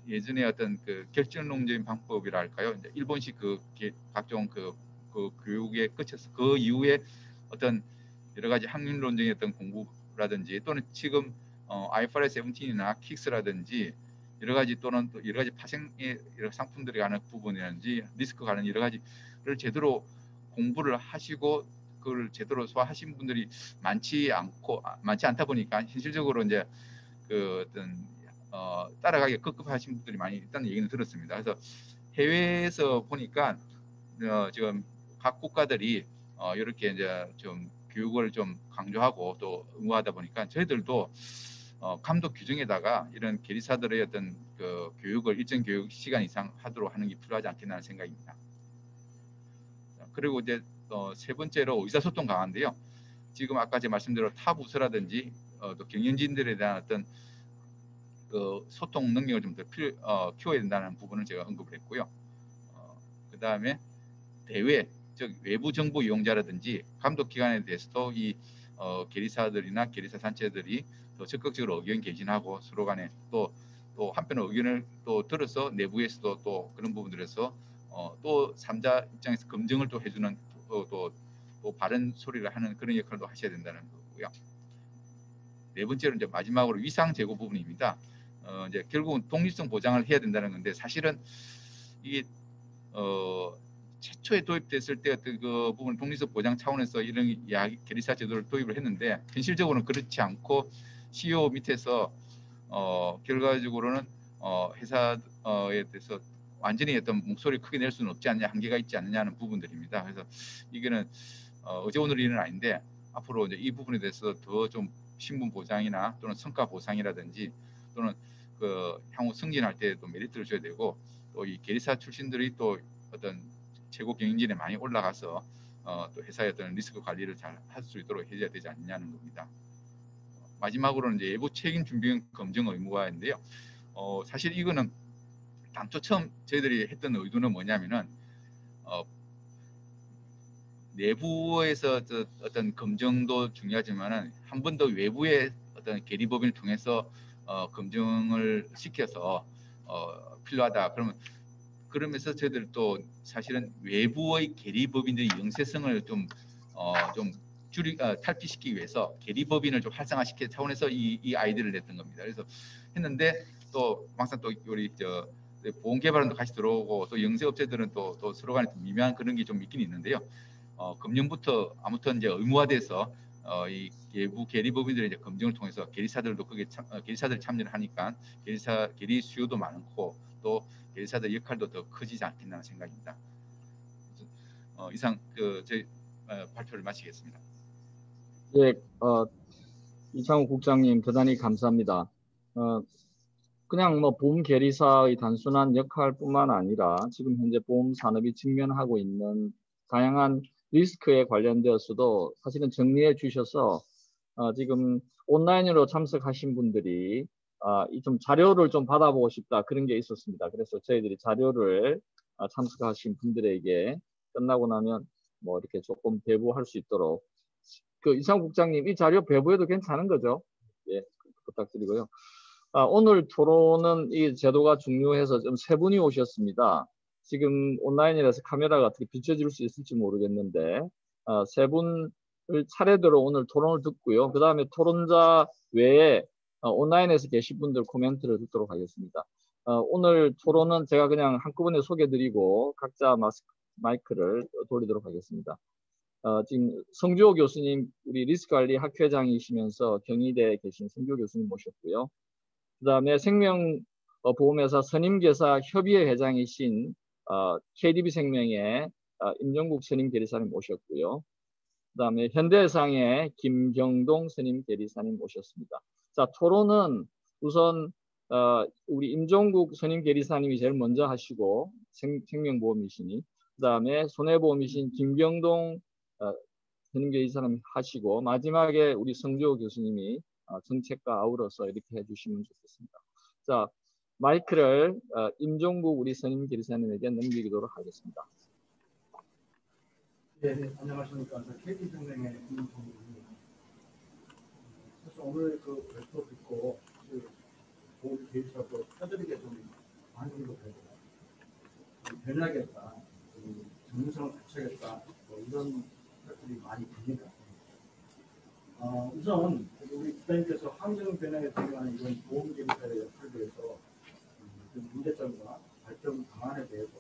예전에 어떤 결정론적인 방법이랄까요, 이제 일본식 각종 교육에 거쳐서 그 이후에 어떤 여러 가지 학문론적인 어떤 공부라든지 또는 지금 IFRS 17이나 킥스라든지 여러 가지 또는 또 여러 가지 파생의 여러 상품들이 가는 부분이라든지 리스크 가는 여러 가지를 제대로 공부를 하시고 그걸 제대로 소화하신 분들이 많지 않다 보니까 현실적으로 이제 어떤 따라가기 급급하신 분들이 많이 있다는 얘기는 들었습니다. 그래서 해외에서 보니까 지금 각 국가들이 이렇게 이제 좀 교육을 좀 강조하고 또 의무화하다 보니까 저희들도 감독 규정에다가 이런 계리사들의 어떤 그 교육을 일정 교육 시간 이상 하도록 하는 게 필요하지 않겠나 하는 생각입니다. 그리고 이제 세 번째로 의사소통 강화인데요. 지금 아까 제가 말씀드린 타 부서라든지 또 경영진들에 대한 어떤 그 소통 능력을 좀 더 키워야 된다는 부분을 제가 언급을 했고요. 그 다음에 대외, 즉 외부 정보 이용자라든지 감독 기관에 대해서도 이 계리사들이나 계리사 단체들이 더 적극적으로 의견 개진하고 서로 간에 또 한편으로 의견을 또 들어서 내부에서도 또 그런 부분들에서 또 3자 입장에서 검증을 또 해주는 또 바른 소리를 하는 그런 역할도 하셔야 된다는 거고요. 네 번째로 이제 마지막으로 위상 제고 부분입니다. 이제 결국은 독립성 보장을 해야 된다는 건데 사실은 이게 최초에 도입됐을 때 어떤 그 부분 독립성 보장 차원에서 이런 이야기 계리사 제도를 도입을 했는데 현실적으로는 그렇지 않고 CEO 밑에서 결과적으로는 회사에 대해서 완전히 어떤 목소리 크게 낼 수는 없지 않냐, 한계가 있지 않느냐는 부분들입니다. 그래서 이거는 어제 오늘 일은 아닌데 앞으로 이제 이 부분에 대해서 더 좀 신분 보장이나 또는 성과 보상이라든지 또는 그 향후 승진할 때도 메리트를 줘야 되고 또 이 계리사 출신들이 또 어떤 최고 경영진에 많이 올라가서 또 회사의 어떤 리스크 관리를 잘 할 수 있도록 해줘야 되지 않느냐는 겁니다. 마지막으로는 이제 외부 책임 준비형 검증 의무화인데요. 사실 이거는 당초 처음 저희들이 했던 의도는 뭐냐면은 내부에서 어떤 검증도 중요하지만은 한 번 더 외부의 어떤 계리법인을 통해서 검증을 시켜서 필요하다. 그러면서 저희들도 사실은 외부의 계리법인들의 영세성을 좀 탈피시키기 위해서 계리법인을 좀 활성화시키는 차원에서 이 아이디어를 냈던 겁니다. 그래서 했는데 또 막상 또 우리 보험 개발원도 같이 들어오고 또 영세업체들은 또 서로 간에 좀 미묘한 그런 게 좀 있긴 있는데요. 금년부터 아무튼 이제 의무화돼서 이 외부 계리법인들의 이제 검증을 통해서 계리사들도 거기에 계리사들 참여를 하니까 계리 수요도 많고 또 계리사들 역할도 더 커지지 않겠나 생각입니다. 이상 저희 발표를 마치겠습니다. 예, 이창호 국장님 대단히 감사합니다. 그냥 뭐 보험 계리사의 단순한 역할뿐만 아니라 지금 현재 보험 산업이 직면하고 있는 다양한 리스크에 관련되어서도 사실은 정리해 주셔서 지금 온라인으로 참석하신 분들이 좀 자료를 좀 받아보고 싶다 그런 게 있었습니다. 그래서 저희들이 자료를 참석하신 분들에게 끝나고 나면 뭐 이렇게 조금 배부할 수 있도록 이상호 국장님 이 자료 배부해도 괜찮은 거죠? 예, 부탁드리고요. 오늘 토론은 이 제도가 중요해서 좀 세 분이 오셨습니다. 지금 온라인이라서 카메라가 어떻게 비춰질 수 있을지 모르겠는데 세 분을 차례대로 오늘 토론을 듣고요. 그 다음에 토론자 외에 온라인에서 계신 분들 코멘트를 듣도록 하겠습니다. 오늘 토론은 제가 그냥 한꺼번에 소개드리고 각자 마이크를 돌리도록 하겠습니다. 지금 성주호 교수님, 우리 리스크관리 학회장이시면서 경희대에 계신 성주호 교수님 모셨고요. 그 다음에 생명보험회사 선임계사 협의회 회장이신 KDB생명의 임종국 선임계리사님 모셨고요. 그 다음에 현대해상의 김경동 선임계리사님 모셨습니다. 자, 토론은 우선 우리 임종국 선임계리사님이 제일 먼저 하시고 생명보험이시니 그 다음에 손해보험이신 김경동 선임계리사님 하시고 마지막에 우리 성주호 교수님이 정책과 아우러서 이렇게 해주시면 좋겠습니다. 자, 마이크를 임종국 우리 선임계리사님에게 넘기도록 하겠습니다. 네, 안녕하십니까. KD생명의 임종국입니다. 그래서 오늘 그 발표 듣고 보험 계획서도 펴드리게 좀 반응도 되고 변하겠다, 전문성을 갖춰야겠다, 이런 것들이 많이 들립니다. 우선 우리 국장님께서 환경 변화에 대응하는 이런 보험 계획서의 역할에 대해서 문제점과 발전 방안에 대해서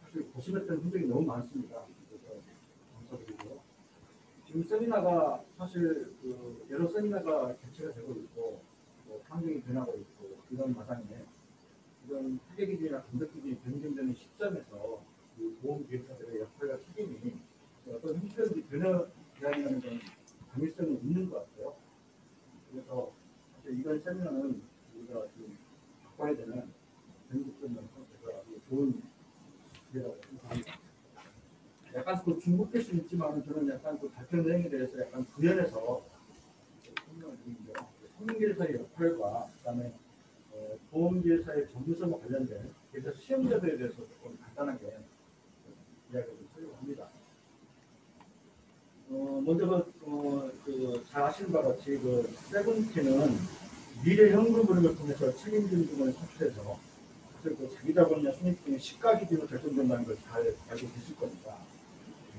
사실 고심했던 흔적이 너무 많습니다. 그래서 감사드리고 지금 세미나가 사실 여러 세미나가 개최가 되고 있고 환경이 변하고 있고 이런 마당에 이런 회계 기준이나 감독 기준이 변경되는 시점에서 보험 계획사들의 역할과 책임이 어떤 형태로든지 이야기하는 건 당위성이 있는 것 같아요. 그래서 사실 이런 세미나는 우리가 좀 바꿔야 되는 전국적인 상태가 좋은 기회라고 생각합니다. 약간 그 중복될 수 있지만 저는 약간 그 발표 내용에 대해서 약간 구현해서 설명을 드리는데요. 성능계사의 역할과 그다음에 보험계사의 전문성과 관련된 계사 시험자들에 대해서 조금 간단하게 이야기를 하려고 합니다. 먼저 잘 아시는 바와 같이 그 세븐틴은 미래 현금흐름을 통해서 책임진 등을 삽입해서 사실 그 자기자본이나 손익 등의 시가 기준으로 결정된다는 걸 잘 알고 계실 겁니다.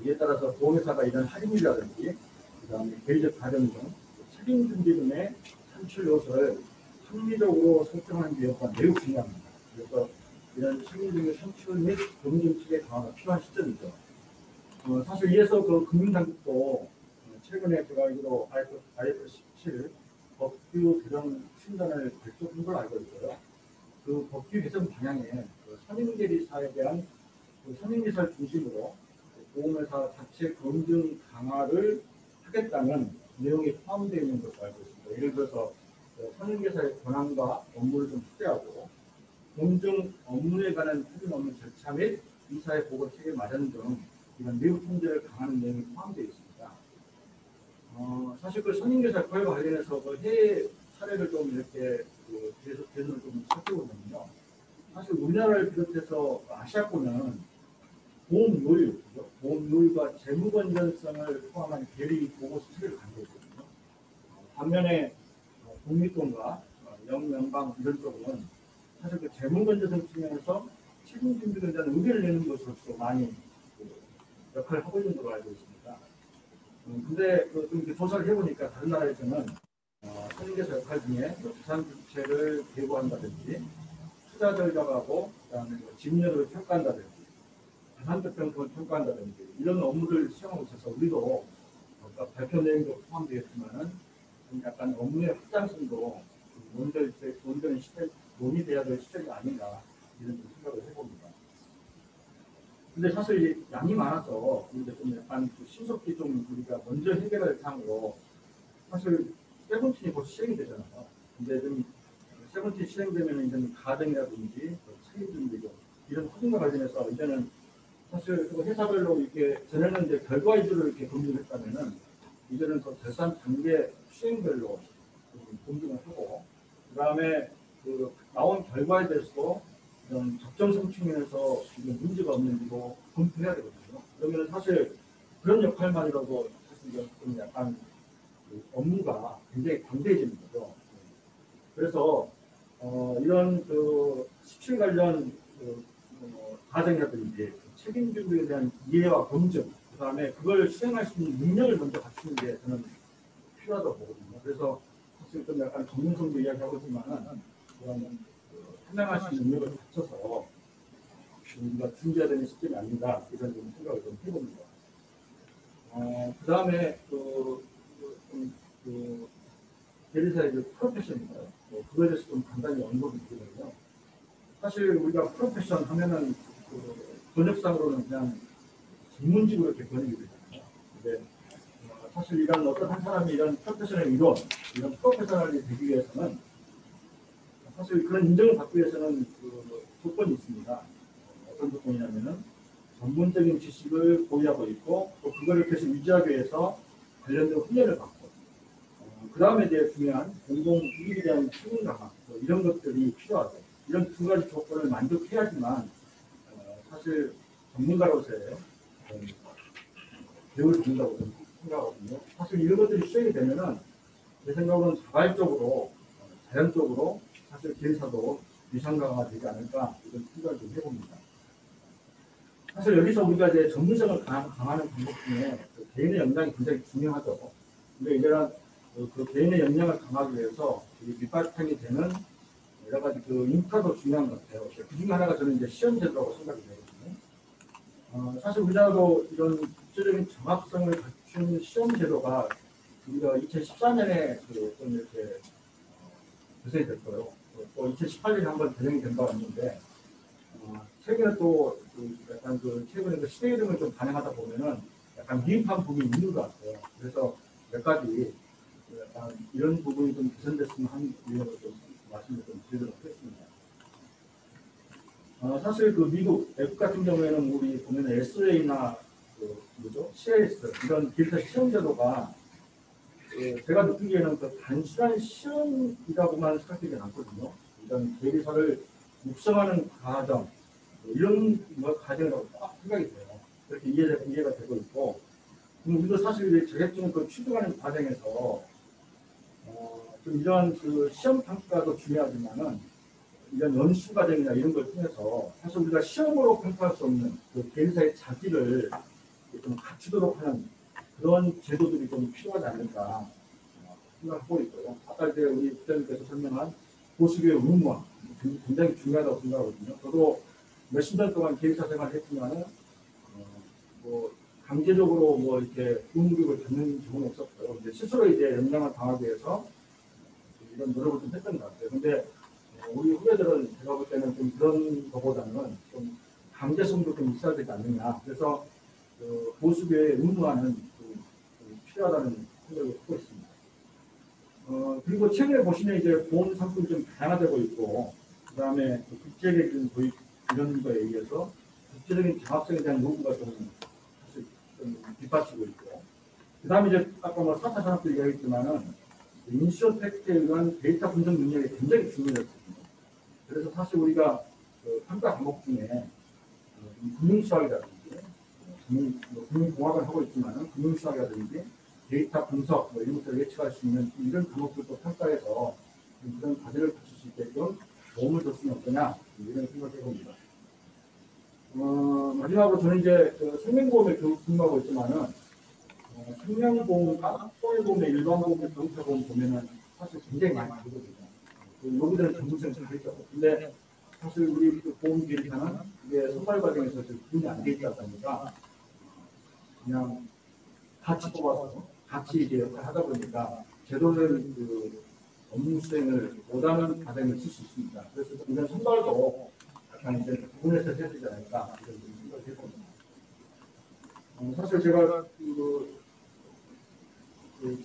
이에 따라서 보험회사가 이런 할인율이라든지 그다음에 개인적 가정 등 책임 준비 등의 산출 요소를 합리적으로 설정하는 게 역시 매우 중요합니다. 그래서 이런 책임 등의 산출 및 검증책의 강화가 필요한 시점이죠. 사실 이에서 그 금융당국도 최근에 제가 알기로 IFRS 17 법규 개정 신단을 발표한 걸로 알고 있고요. 그 법규 개정 방향에 그 선임계리사에 대한 그 선임계사를 중심으로 보험회사 자체 검증 강화를 하겠다는 내용이 포함되어 있는 것으로 알고 있습니다. 예를 들어서 선임계사의 권한과 업무를 좀 확대하고 검증 업무에 관한 틀림없는 절차 및 이사의 보고 체계 마련 등 이런 내부 통제를 강화하는 내용이 포함되어 있습니다. 사실 그 선임계사 역할과 관련해서 그 해외 사례를 좀 이렇게 그 계속 좀 살펴보면요. 사실 우리나라를 비롯해서 아시아권은 보험료율과 재무 건전성을 포함한 계리 보고 수치를 갖고 있거든요. 반면에 국립공과 영연방 이런 쪽은 사실 그 재무 건전성 측면에서 책임 준비에 대한 의견을 내는 것으로서 많이 역할을 하고 있는 걸로 알고 있습니다. 근데 좀 조사를 해보니까 다른 나라에서는 선임계사 역할 중에 자산 주체를 배부한다든지 투자 전략하고 그다음에 집료를 평가한다든지 자산적평을 평가한다든지 이런 업무를 수행하고 있어서 우리도 아까 발표 내용도 포함되어 있지만은 약간 업무의 확장성도 논의되는 시점 논의돼야 될 시점이 아닌가 이런 생각을 해봅니다. 근데 사실 양이 많아서 우리가 좀 약간 신속히 좀 우리가 먼저 해결할 사항으로 사실 세븐틴이 곧 시행이 되잖아요. 근데 좀 세븐틴 시행되면 이제는 가정이라든지 책임준비죠 이런 확인과 관련해서 이제는 사실 그 회사별로 이렇게 전에는 이제 결과 위주로 이렇게 검증을 했다면은 이제는 그 결산 단계 시행별로 검증을 하고 그다음에 그 나온 결과에 대해서도 이런 적정성 측면에서 문제가 없는지도 검토해야 되거든요. 그러면 사실 그런 역할만이라도 사실 좀 약간 그 업무가 굉장히 방대해지는 거죠. 그래서 이런 그 17 관련 과정이라든지 책임 준비에 대한 이해와 검증, 그다음에 그걸 수행할 수 있는 능력을 먼저 갖추는 게 저는 필요하다고 보거든요. 그래서 사실 좀 약간 전문성도 이야기하고 있지만은 그런 해명할 수 있는 능력을 갖춰서 우리가 준비해야 되는 시점이 아닌가 이런 좀 생각을 좀 해봅니다. 그다음에 대리사의 그 프로페션인가요? 그거에 대해서 좀 간단히 언급을 드리면요. 사실 우리가 프로페션 하면은 번역상으로는 그냥 전문직으로 이렇게 번역이 되잖아요. 근데 사실 이런 어떤 한 사람이 이런 프로페셔널 이론, 이런 프로페셔널이 되기 위해서는 사실 그런 인정을 받기 위해서는 그 조건이 있습니다. 어떤 조건이냐면은 전문적인 지식을 보유하고 있고 또 그거를 계속 유지하기 위해서 관련된 훈련을 받고 그 다음에 이제 중요한 공공 이익에 대한 책임 강화 이런 것들이 필요하죠. 이런 두 가지 조건을 만족해야지만 사실 전문가로서의 배울 된다고 생각하거든요. 사실 이런 것들이 시행이 되면은 제 생각으로는 자발적으로 자연적으로 사실 계리사도 위상 강화가 되지 않을까 이런 생각을 좀 해봅니다. 사실 여기서 우리가 이제 전문성을 강화하는 방법 중에 그 개인의 역량이 굉장히 중요하죠. 근데 이제는 그 개인의 역량을 강화하기 위해서 밑바탕이 되는 여러 가지 그 인프라도 중요한 것 같아요. 그 중에 하나가 저는 이제 시험제도라고 생각이 되거든요. 사실 우리나라도 이런 국제적인 정확성을 갖춘 시험제도가 우리가 2014년에 좀 이렇게 개선이 됐고요. 또 2018년에 한번 개정이 된 바가 있는데 최근에 또 약간 최근에 그 시대 이름을 좀 반영하다 보면은 약간 미흡한 부분이 있는 것 같아요. 그래서 몇 가지 약간 이런 부분이 좀 개선됐으면 하는 의견을 좀 말씀을 좀 드리도록 하겠습니다. 사실 그 미국 외국 같은 경우에는 우리 보면 SA나 그 뭐죠? CS 이런 기타 시험 제도가 제가 느끼기에는 그 단순한 시험이라고만 생각되지 않거든요. 이런 계리사를 육성하는 과정 이런 과정이라고 딱 생각이 돼요. 그렇게 이해가 되고 있고, 우리도 사실 자격증을 그 취득하는 과정에서 좀 이런 그 시험 평가도 중요하지만은 이런 연수 과정이나 이런 걸 통해서 사실 우리가 시험으로 평가할 수 없는 그 계리사의 자질을 좀 갖추도록 하는 그런 제도들이 좀 필요하지 않을까 생각하고 있고요. 아까 이제 우리 부장님께서 설명한 보수교의 의무화 굉장히 중요하다고 생각하거든요. 저도 몇십 년 동안 계리사 생활을 했지만은 뭐 강제적으로 뭐 이렇게 의무교육을 받는 경우는 없었고요. 이제 스스로 이제 연장을 당하기 위해서 이런 노력을 좀 했던 것 같아요. 근데 우리 후배들은 제가 볼 때는 좀 그런 것보다는 좀 강제성도 좀 있어야 되지 않느냐. 그래서 보수교의 의무화는 좀 필요하다는 생각을 하고 있습니다. 그리고 최근에 보시면 이제 보험 상품이 좀 다양화되고 있고, 그 다음에 국제적인 도입 이런 거에 의해서 국제적인 장학생에 대한 요구가 좀 사실 좀 뒷받치고 있고, 그 다음에 이제 아까 뭐 4차 산업도 얘기했지만은 인슈어텍트에 의한 데이터 분석 능력이 굉장히 중요했거든요. 그래서 사실 우리가 그 평가 과목 중에 금융수학이라든지, 금융공학을 하고 있지만은 금융수학이라든지 데이터 분석 뭐 이런 것들을 예측할 수 있는 이런 과목들도 평가해서 그런 과제를 갖출 수 있게끔 도움을 줬으면 어떠냐 이런 생각을 해봅니다. 마지막으로 저는 이제 그 생명보험에 근무하고 있지만은 생명보험과 손해보험의 일반보험의 경차보험 보면은 사실 굉장히 많이 다르거든요. 여기들은 전문성이 다르죠. 근데 사실 우리 그 보험계리사는 이게 선발 과정에서 구분이 안 돼 있다 보니까 그냥 같이 뽑아서 같이 이제 하다 보니까 제도된 그 업무 수행을 못하는 과정을 쓸 수 있습니다. 그래서 이런 선발도 약간 이제 구분해서 해야 되지 않을까 이런 생각을 해봅니다. 사실 제가 우리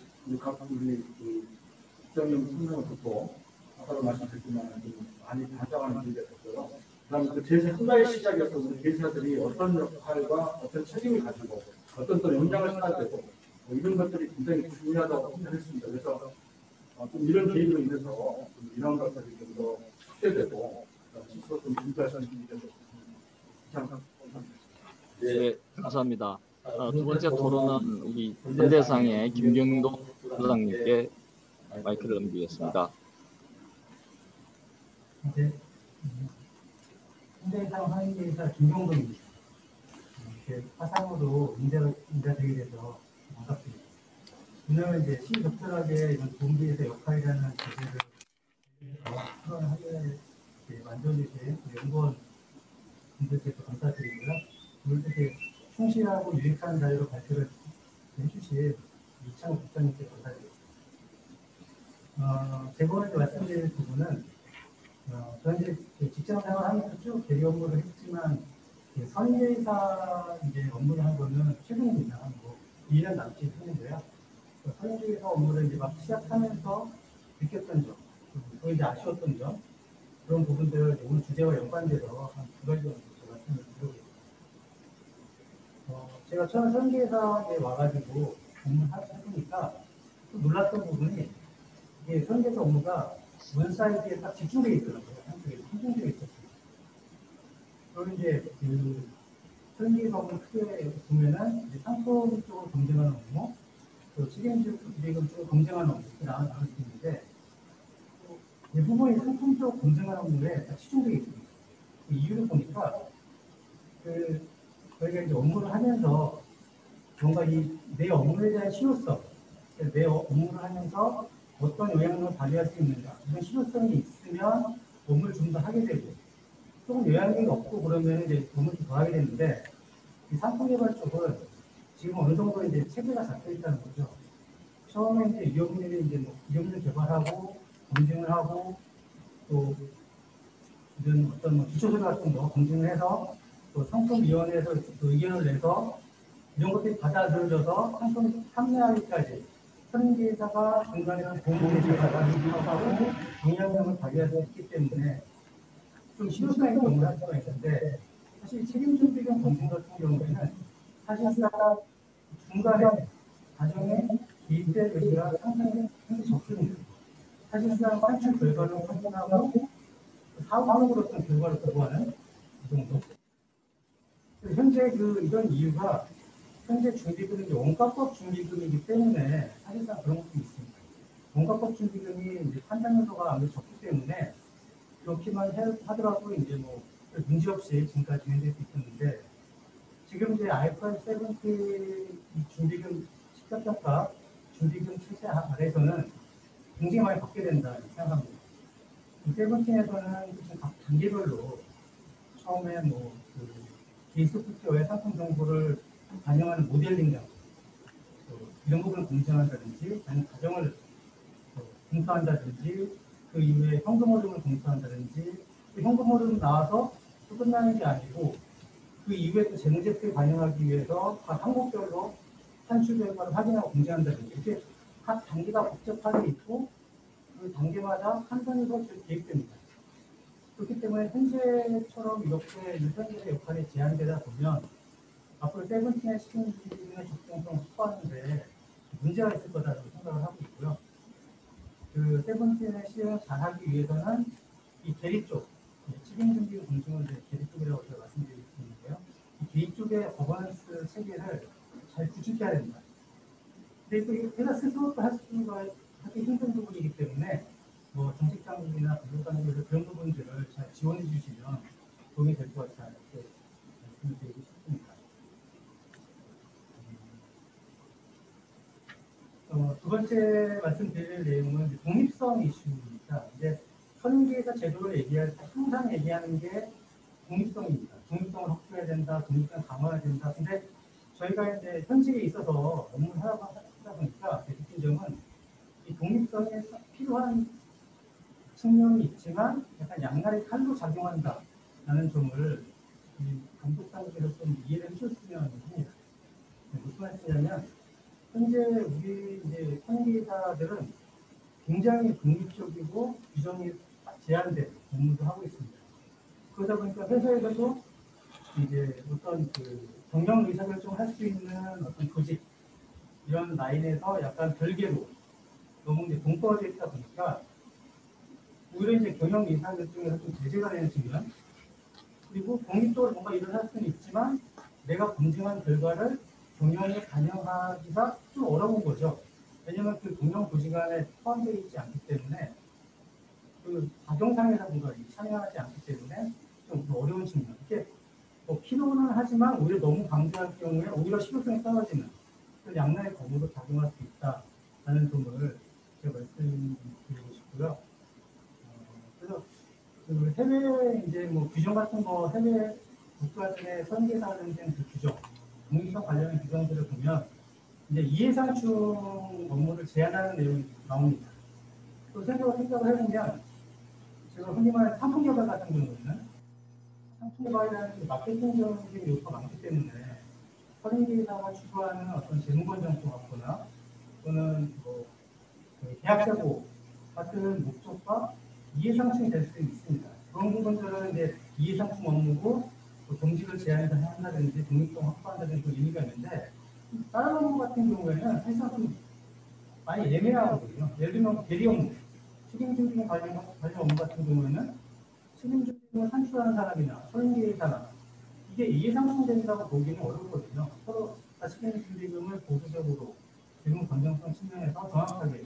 국장님 설명을 듣고 아까도 말씀드렸지만 좀 많이 반성하는 계기가 됐고요. 그다음에 그 제세 한가의 시작에서 우리 계사들이 어떤 역할과 어떤 책임을 가지고 어떤 또 역량을 써야 되고 이런 것들이 굉장히 중요하다고 생각했습니다. 그래서 좀 이런 계기로 인해서 좀 이런 것들이 좀 더 확대되고 스스로 좀 준비할 수 있는 게 참. 네, 감사합니다. 두 번째 토론은 우리 현대상의 김경동 부장님께 마이크를 넘기겠습니다. 네, 현대상 항의사 김경동입니다. 이렇게 화상으로 인사드리게 돼서 반갑습니다. 오늘 이제 시적절하게 이런 동기에서 역할이라는 주제를 토론하게 만들어주신 연구원 분들께서 감사드리고요. 이렇게 충실하고 유익한 자료로 발표를 해주신 이창호 국장님께 감사드립니다. 제가 오늘 말씀드릴 부분은 저는 이제 직장 생활하면서 쭉 대리 업무를 했지만 선임계사 이제 업무를 한 거는 최근입니다. 뭐 2년 남짓 했는데요. 선임계사 업무를 이제 막 시작하면서 느꼈던 점, 또 이제 아쉬웠던 점, 그런 부분들을 오늘 주제와 연관돼서 한 두 가지 정도 말씀을 드리겠습니다. 제가 처음 선임계사에 와가지고 업무를 해보니까 놀랐던 부분이 이게 선임계사 업무가 원 사이드에 딱 집중되어 있더라고요. 한쪽에 집중되어 있었습니다. 그리고 이제 그 선임계사 업무 크게 보면은 이제 상품 쪽으로 경쟁하는 업무, 또 책임지금 쪽으로 경쟁하는 업무 이렇게 나올 수 있는데 대부분이 상품 쪽 경쟁하는 업무에 딱 집중되어 있습니다. 그 이유를 보니까 저희가 이제 업무를 하면서 뭔가 내 업무에 대한 실효성, 내 업무를 하면서 어떤 영향력을 발휘할 수 있는가 이런 실효성이 있으면 업무를 좀 더 하게 되고 조금 영향력이 없고 그러면 이제 업무를 더 하게 되는데 이 상품 개발 쪽은 지금 어느 정도 이제 체계가 잡혀 있다는 거죠. 처음에 이제 위험률을 이제 뭐 위험률 개발하고 검증을 하고 또 이런 어떤 기초설 같은 거 검증을 해서 또 상품위원회에서 또 의견을 내서 이런 것들이 받아들여져서 상품 판매하기까지 선계사가 중간에서 공모회사가 인수하고 영향력을 발휘할 수 있기 때문에 좀 실효성 있게 공부할 수가 있는데 사실 책임좀 비용 검증 같은 경우에는 사실상 중간에 과정에 개입될 여지가 상당히 적습니다. 사실상 산출 결과를 확인하고 사후적으로 어떤 결과를 보고하는 이 정도. 현재 이런 이유가 현재 준비금이 원가법 준비금이기 때문에 사실상 그런 것도 있습니다. 원가법 준비금이 이제 판단 요소가 아무래도 적기 때문에 그렇게만 하더라도 이제 뭐 문제없이 지금까지 진행될 수 있었는데 지금 이제 IFRS 17 준비금 시가평가 준비금 체제 아래에서는 굉장히 많이 받게 된다 생각합니다. 이 17에서는 각 단계별로 처음에 기소프트웨어의 상품 정보를 반영하는 모델링 장 이런 부분을 공시한다든지 아니면 과정을 검토한다든지 그 이후에 현금 흐름을 검토한다든지 그 현금 흐름 나와서 또 끝나는 게 아니고 그 이후에 또 재무제표에 반영하기 위해서 각 항목별로 산출 결과를 확인하고 공시한다든지 이렇게 각 단계가 복잡하게 있고 그 단계마다 판단에서 개입됩니다. 그렇기 때문에 현재처럼 이렇게 유선기의 역할이 제한되다 보면 앞으로 17의 시행기준의 적정성 확보하는데 문제가 있을 거다라고 생각을 하고 있고요. 그 17의 시행을 잘하기 위해서는 이 계리 쪽, 책임준비 공증은 계리 쪽이라고 제가 말씀드리고 있는데요. 이 계리 쪽의 거버넌스 체계를 잘 구축해야 됩니다. 근데 또 회사 스스로도 할 수가 하기 힘든 부분이기 때문에 뭐 정책당국이나 공공당국에서 그런 부분들을 잘 지원해 주시면 도움이 될 것 같다 이렇게 말씀을 드리고 싶습니다. 두 번째 말씀드릴 내용은 독립성 이슈입니다. 이제 선계사 제도를 얘기할 때 항상 얘기하는 게 독립성입니다. 독립성을 확보해야 된다, 독립성을 강화해야 된다. 근데 저희가 이제 현직에 있어서 업무를 하다 보니까 느낀 점은 이 독립성에 필요한 측면이 있지만 약간 양날의 칼로 작용한다라는 점을 감독당국에서 좀 이해를 해줬으면 합니다. 무슨 말씀이냐면 현재 우리 이제 선계사들은 굉장히 독립적이고 규정이 제한된 업무도 하고 있습니다. 그러다 보니까 회사에서도 이제 어떤 경영 의사결정을 할 수 있는 어떤 조직 이런 라인에서 약간 별개로 너무 이제 동떨어져 있다 보니까 오히려 이제 경영 의사결정에서 좀 제재가 되는 측면 그리고 독립적으로 뭔가 일을 할 수는 있지만 내가 검증한 결과를 경영에 반영하기가 좀 어려운 거죠. 왜냐하면 그 경영 조직 안에 포함되어 있지 않기 때문에 그 과정상에서보다 참여하지 않기 때문에 좀 어려운 측면. 이렇게 필요는 하지만 오히려 너무 강조할 경우에 오히려 실효성이 떨어지는 그런 양날의 검으로 작용할 수 있다라는 점을 제가 말씀드리고 싶고요. 그래서 그 해외 이제 뭐 규정 같은 거 해외 국가들의 선계사는 그 규정, 독립성 관련 규정들을 보면 이제 이해상충 업무를 제한하는 내용이 나옵니다. 또 생각을 해보면 제가 흔히 말하는 상품 개발 같은 경우에는 상품 개발이라는 마케팅적인 요소가 많기 때문에 선계사가 추구하는 어떤 재무건전성 같거나 또는 뭐 계약자고 같은 목적과 이해상충이 될 수 있습니다. 그런 부분들은 이제 이해상충 업무고 정직을 제한해서 한다든지 독립성 확보한다든지 그런 의미가 있는데 다른 업무 같은 경우에는 사실상 좀 많이 애매하거든요. 예를 들면 대리 업무, 책임준비금 관련 업무 같은 경우에는 책임준비금을 산출하는 사람이나 선계사나 이게 이해상충된다고 보기는 어렵거든요. 서로 다 책임준비금을 보수적으로 재무 건전성 측면에서 정확하게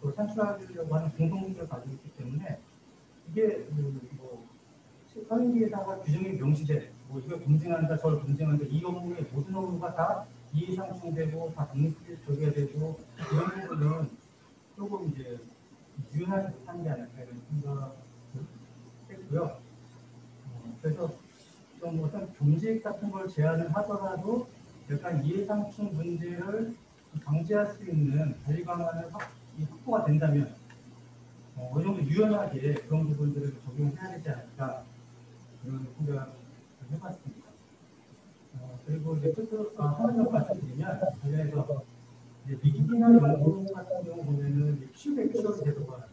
또 산출하려고 하는 공동분을 가지고 있기 때문에 이게 선임기에다가 규정이 명시돼 이걸 검증한다 저걸 검증한다 이 업무의 모든 업무가 다 이해상충되고 다 독립적이어야 되고 이런 부분은 조금 이제 유연하지 못한 게 아닐까 이런 생각을 했고요. 그래서 좀 어떤 경직 같은 걸 제안을 하더라도 약간 이해상충 문제를 방지할 수 있는 관리 방안을 확보가 된다면 어느 정도 유연하게 그런 부분들을 적용해야 되지 않을까 이런 생각을 해봤습니다. 그리고 이제 하나 더 말씀드리면 관련해서 이제 미국이나 영국 같은 경우 보면은 칩액츄얼 제도가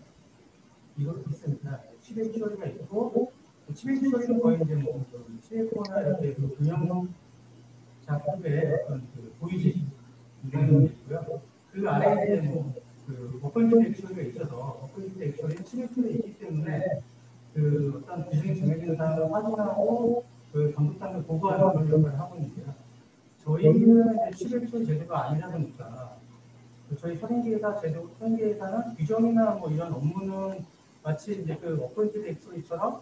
이것도 있습니다. 칩액츄얼이가 있고 칩액츄얼은 거의 이제 뭐 CFO나 이렇게 그 금융 작업의 어떤 그 보이지 이런 게 있고요. 그 아래에 이제 뭐그 어플리케이션 액츄얼이 있어서 어플리케이션 액츄얼이 칩액츄얼이 있기 때문에 그 어떤 비중이 정해진 사항을 확인하고 그 정부상을 보고하는 그런 역할을 하고 있는데요. 저희는 이제 칩액츄얼 제도가 아니다 보니까 저희 선행계획사 제도, 선행계획사는 규정이나 뭐 이런 업무는 마치 이제 그 어플리케이션 액츄얼처럼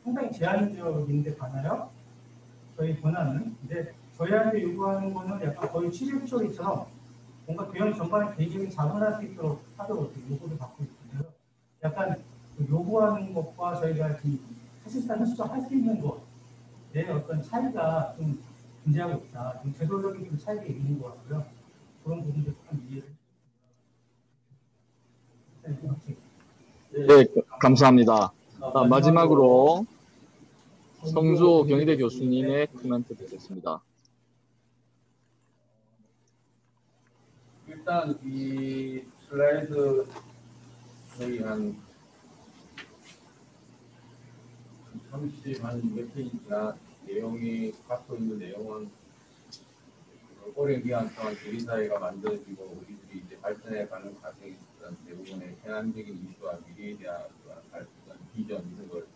상당히 제한적인데 반하여 저희 권한은 근데 저희한테 요구하는 거는 약간 거의 칩액츄얼처럼 뭔가 교양 전반에 개개인이 자문할 수 있도록 하도록 요구를 받고 있고요. 약간 그 요구하는 것과 저희가 사실상 실제할 수 있는 것의 어떤 차이가 좀 존재하고 있다. 좀 제도적인 좀 차이가 있는 것 같고요. 그런 부분도 좀 이해를 네, 감사합니다. 마지막으로 성주 경희대 교수님의 코멘트 듣겠습니다. 일단 이 슬라이드 거의 한 30몇 페이지나 내용이 갖고 있는 내용은 오랜 기간 동안 계리사회가 만들어지고 우리들이 이제 발전해가는 과정에 있었던 대부분의 현안적인 이슈와 미래에 대한 어떤 비전 이런 걸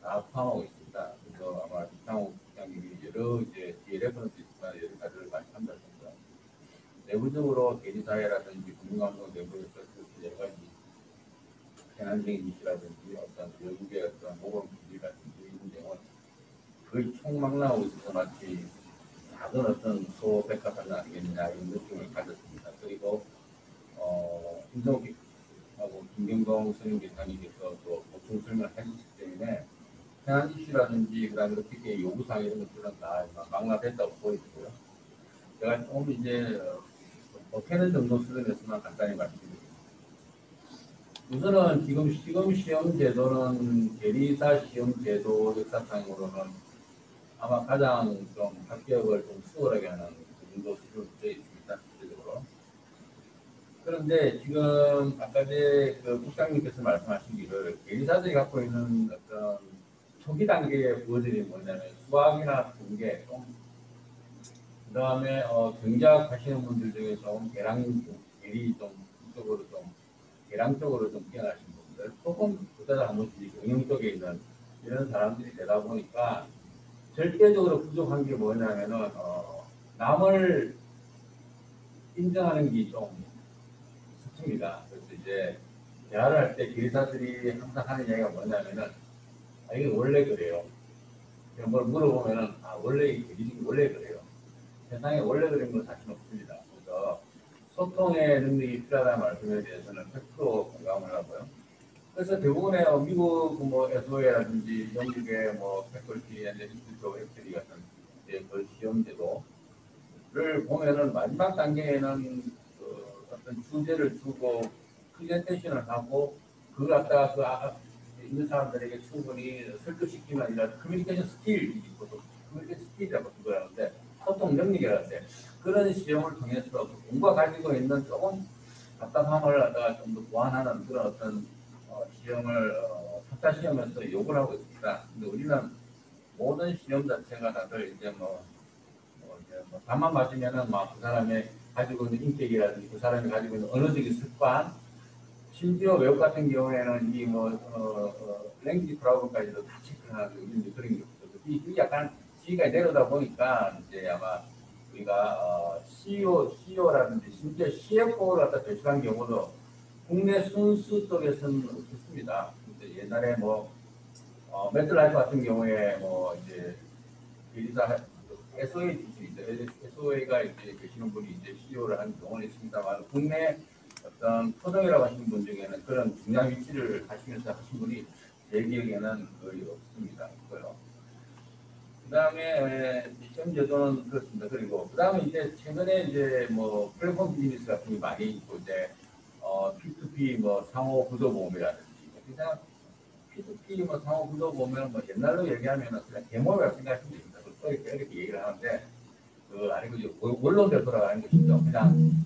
다 포함하고 있습니다. 그래서 아마 이창호 국장님이 여러 이제 뒤에 레퍼런스 있지만 여러 가지를 많이 한다습니다. 내부적으로 계리사회라든지 금융감독 내부에서 여러 가지 현안적인 이슈라든지 어떤 외국의 어떤 모범 기술이라든지 이런 내용은 거의 총망라하고 있어서 마치 작은 어떤 소백과사는 아니겠느냐 이런 느낌을 가졌습니다. 그리고 김성욱하고 김경동 선임기사님께서 또 보충 설명을 해주셨기 때문에 현안 이슈라든지 그다음에 어떻게 요구사항 이런 것들은 다 망라됐다고 보이고요. 제가 조금 이제 캐는 정도 수준에서만 간단히 말씀드립니다. 우선은 지금 시험 제도는 계리사 시험 제도 역사상으로는 아마 가장 좀 합격을 좀 수월하게 하는 그 정도 수준으로 되어 있습니다. 실제적으로. 그런데 지금 아까 그 국장님께서 말씀하시기를 계리사들이 갖고 있는 어떤 초기 단계의 부어들이 뭐냐면 수학이나 통계, 그다음에 경제학 하시는 분들 중에서 계리 좀 이쪽으로 좀 계량 쪽으로 좀 뛰어나신 분들, 조금 그때다 한 번씩 경영 쪽에 있는 이런 사람들이 되다 보니까 절대적으로 부족한 게 뭐냐면은 남을 인정하는 게 좀 스칩니다. 그래서 이제 대화를 할 때 계리사들이 항상 하는 이야기가 뭐냐면은 이게 원래 그래요. 뭘 물어보면은 원래 계리식이 원래 그래요. 세상에 원래 그런 건 사실 없습니다. 그래서 소통의 능력이 필요하다는 말씀에 대해서는 100% 공감을 하고요. 그래서 대부분의 미국 뭐 SOA라든지 영국의 뭐 패컬티 앤 인스티튜트 엑셀이 같은 그 시험 제도를 보면은 마지막 단계에는 그 어떤 주제를 주고 프레젠테이션을 하고 그걸 갖다가 그 있는 사람들에게 충분히 설득시키면 아니라 커뮤니케이션 스킬이 있고 커뮤니케이션 스킬이라고 그러는데 소통 능력이라는데 그런 시험을 통해서 공부가 가지고 있는 조금 답답함을 갖다가 좀 더 보완하는 그런 어떤 시험을 3차 시험에서 요구를 하고 있습니다. 근데 우리는 모든 시험 자체가 다들 이제 밥만 마시면은 막 그 사람의 가지고 있는 인격이라든지 그 사람이 가지고 있는 언어적인 습관, 심지어 외국 같은 경우에는 이 랭귀지 프로그램까지도 다 체크하고 이런 그런 게 없어요. 이 약간 지위가 내려다 보니까 이제 아마 우리가 CEO라든지 심지어 CFO를 갖다 배출한 경우도 국내 순수 쪽에서는 없습니다. 옛날에 매트라이프 같은 경우에 이제 계리사 SOA 주식인데 SOA가 이제 계시는 분이 이제 CEO를 한 경우는 있습니다만 국내 어떤 토종이라고 하시는 분 중에는 그런 중요한 위치를 하시면서 하신 분이 제 기억에는 거의 없습니다. 그다음에 시험 제도는 그렇습니다. 그리고 그다음에 이제 최근에 이제 플랫폼 비즈니스 같은 게 많이 있고 이제 P2P 상호 구조 보험이라든지 그냥 P2P 상호 구조 보험은 옛날로 얘기하면은 그냥 데모라고 생각하시면 됩니다. 또 이렇게 얘기를 하는데 아니고 이제 원론대로 돌아가는 것이죠. 그냥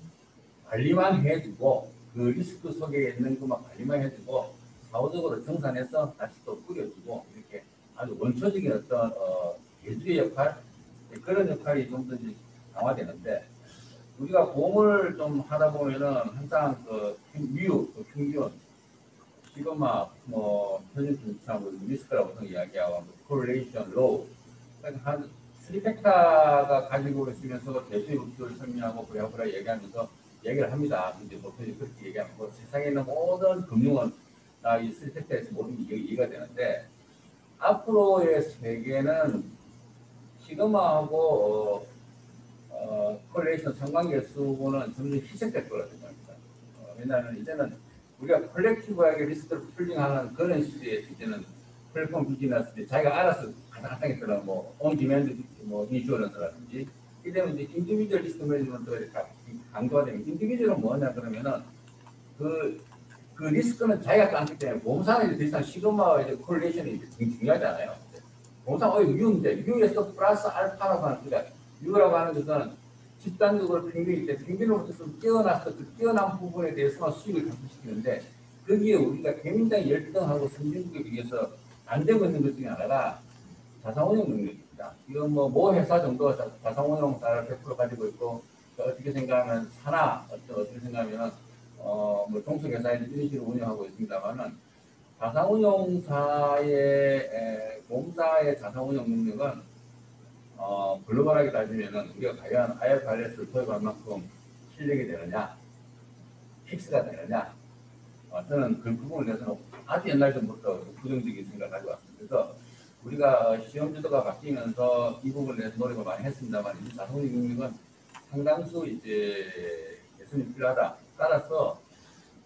관리만 해주고 그 리스크 속에 있는 것만 관리만 해주고 사후적으로 정산해서 다시 또 뿌려주고 이렇게 아주 원초적인 어떤 예술의 역할 그런 역할이 좀 더 강화되는데 우리가 보험을 좀 하다 보면은 항상 그 미유, 그 평균, 시그마, 뭐 편집증하고 리스크라고 이야기하고 correlation, low 한 3팩터가 가지고 있으면서 대수의 우수를 설명하고 그래 얘기하면서 얘기를 합니다. 근데 보통 그렇게 얘기하면 세상에 있는 모든 금융은 다 이 3팩터에서 모든 게 이해가 되는데 앞으로의 세계는 시그마하고 콜레이션 상관계수는 점점 희석될 거거든요. 왜냐하면 이제는 우리가 콜렉티브하게 리스크를 풀링하는 그런 시대에서 이제는 플랫폼 비즈니스 자기가 알아서 가상했더라 뭐 온디맨드 뭐 인슈런스라든지 이러면 이제 인디비주얼 리스크 매니지먼트가 강조가 되면 인디비주얼은 뭐냐 그러면은 그 리스크는 자기가 따기 때문에 보험사는 더 이상 시그마와 이제 콜레이션이 중요하잖아요. 보험사 유인데 유에서 플러스 알파라고 하는 그러니까 유라고 하는 것은 집단적으로 평균일 때 평균으로부터 좀 뛰어나서 그 뛰어난 부분에 대해서만 수익을 창출시키는데 거기에 우리가 굉장히 열등하고 선진국에 비해서 안 되고 있는 것 중에 하나가 자산운용 능력입니다. 이건 뭐 회사 정도 자산운용사를 100% 가지고 있고 어떻게 생각하면 사나 어떻게 생각하면 뭐 종속회사에 이런 식으로 운영하고 있습니다만은 자산운용사의 보험사의 자산운용 능력은 글로벌하게 따지면은 우리가 과연 IFRS를 도입할 만큼 실력이 되느냐, 픽스가 되느냐, 저는 그 부분에 대해서는 아주 옛날 전부터 부정적인 생각을 가지고 왔습니다. 그래서 우리가 시험 제도가 바뀌면서 이 부분에 대해서 노력을 많이 했습니다만, 이 자산운용 능력은 상당수 이제 개선이 필요하다. 따라서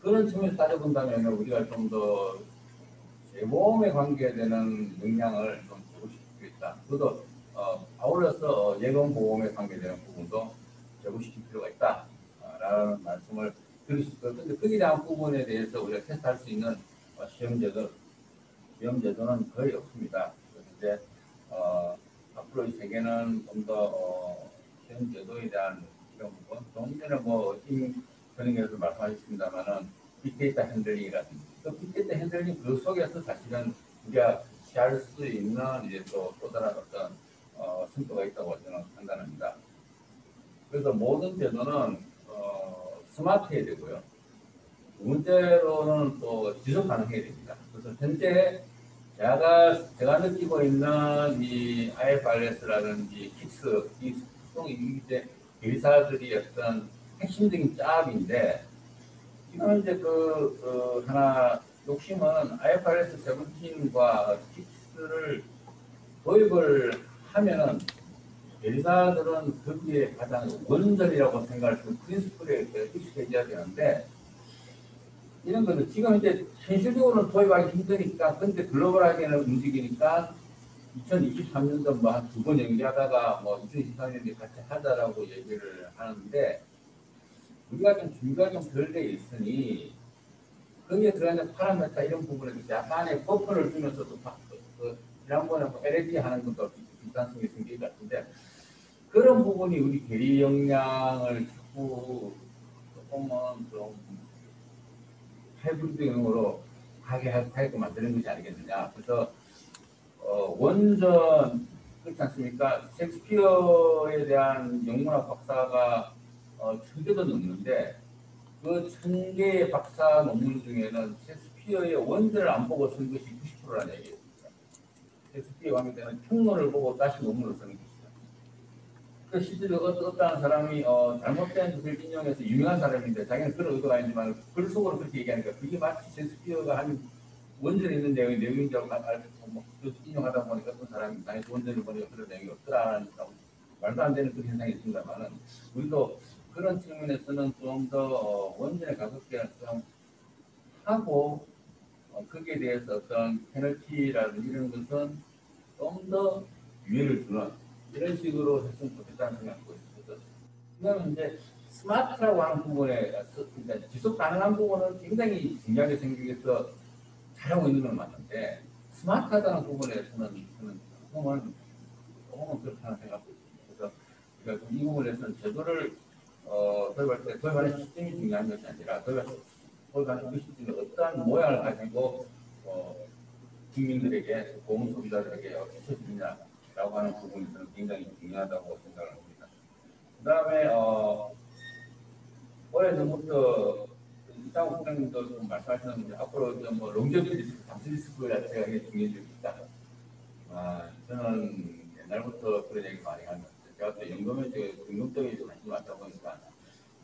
그런 측면에서 따져본다면 우리가 좀 더 재보험에 관계되는 역량을 좀 제고시킬 수 있다. 그것도 아울러서 예금보험에 관계되는 부분도 제고시킬 필요가 있다라는 말씀을 드릴 수 있고요. 근데 거기에 대한 부분에 대해서 우리가 테스트할 수 있는 시험제도는 거의 없습니다. 그런데 앞으로 이 세계는 좀 더 시험제도에 대한 이런 부분, 좀 전에 뭐임 선생님께서 말씀하셨습니다만은 빅데이터 핸들링이라든지 또 빅데이터 핸들링 그 속에서 사실은 우리가 취할 수 있는 이제 또 다른 어떤 성과가 있다고 저는 판단합니다. 그래서 모든 제도는 스마트해야 되고요. 두 번째로는 또 지속 가능해야 됩니다. 그래서 현재 제가 느끼고 있는 이 IFRS라든지 킥스 이 이제 회사들이 어떤 핵심적인 짭인데 지금 이제 하나 욕심은 IFRS 17과 킥스를 도입을 하면은 회사들은 거기에 가장 원전이라고 생각할 수 있는 프린시플에 익숙해져야 되는데 이런 거는 지금 이제 현실적으로는 도입하기 힘드니까 근데 글로벌하게는 움직이니까 2023년도 뭐 한 2번 연기하다가 뭐 2024년에 같이 하자라고 얘기를 하는데 우리가 좀 준비가 좀 덜 돼 있으니 거기에 들어가는 파라메타 이런 부분에 약간의 버퍼를 주면서도 지난번에 뭐 LLP 하는 것도 비슷성이 생길 것 같은데 그런 부분이 우리 대리 역량을 자꾸 조금은 좀 하이브리드형으로 하게끔 만드는 것이 아니겠느냐. 그래서 원전 그렇지 않습니까? 셰익스피어에 대한 영문학 박사가 1000개도 넘는데 그 1000개의 박사 논문 중에는 셰익스피어의 원전을 안 보고 쓴 것이 90%라는 얘기예요. 셰익스피어에 관계되는 평론을 보고 다시 논문을 쓰는 것이죠. 그 실제로 어떤 사람이 잘못된 것을 인용해서 유명한 사람인데 자기는 그런 의도가 아니지만 글 속으로 그렇게 얘기하니까 그게 마치 셰익스피어가 한 원전에 있는 내용인지라고 인용하다 보니까 어떤 사람이 당연히 원전을 보니까 그런 내용이 없더라는 말도 안 되는 그런 현상이 있습니다만은 우리도 그런 측면에서는 좀 더 원전에 가깝게 좀 하고 거기에 대해서 어떤 페널티라든지 이런 것은 좀 더 유예를 주는 이런 식으로 했으면 좋겠다는 생각하고 있습니다. 그러면 이제 스마트라고 하는 부분에 그러니까 지속 가능한 부분은 굉장히 중요하게 생기겠어 잘하고 있는 건 맞는데 스마트하다는 부분에서는 저는 조금은 그렇다는 생각하고 있습니다. 그래서 그러니까 이 부분에서는 제도를 도입하는 시스템이 중요한 것이 아니라 도입하는 그 시스템이 어떠한 모양을 가지고 국민들에게 보험 소비자들에게 비춰지느냐라고 하는 부분이 저는 굉장히 중요하다고 생각을 합니다. 그다음에 올해 전부터 이창호 국장님도 말씀하셨는데 앞으로 뭐 롱저비 리스크, 잠수 리스크 자체가 중요해지고 있다. 저는 옛날부터 그런 얘기 많이 하는 것 같아요. 제가 또 연금에 연금 쪽에 관심이 많다 보니까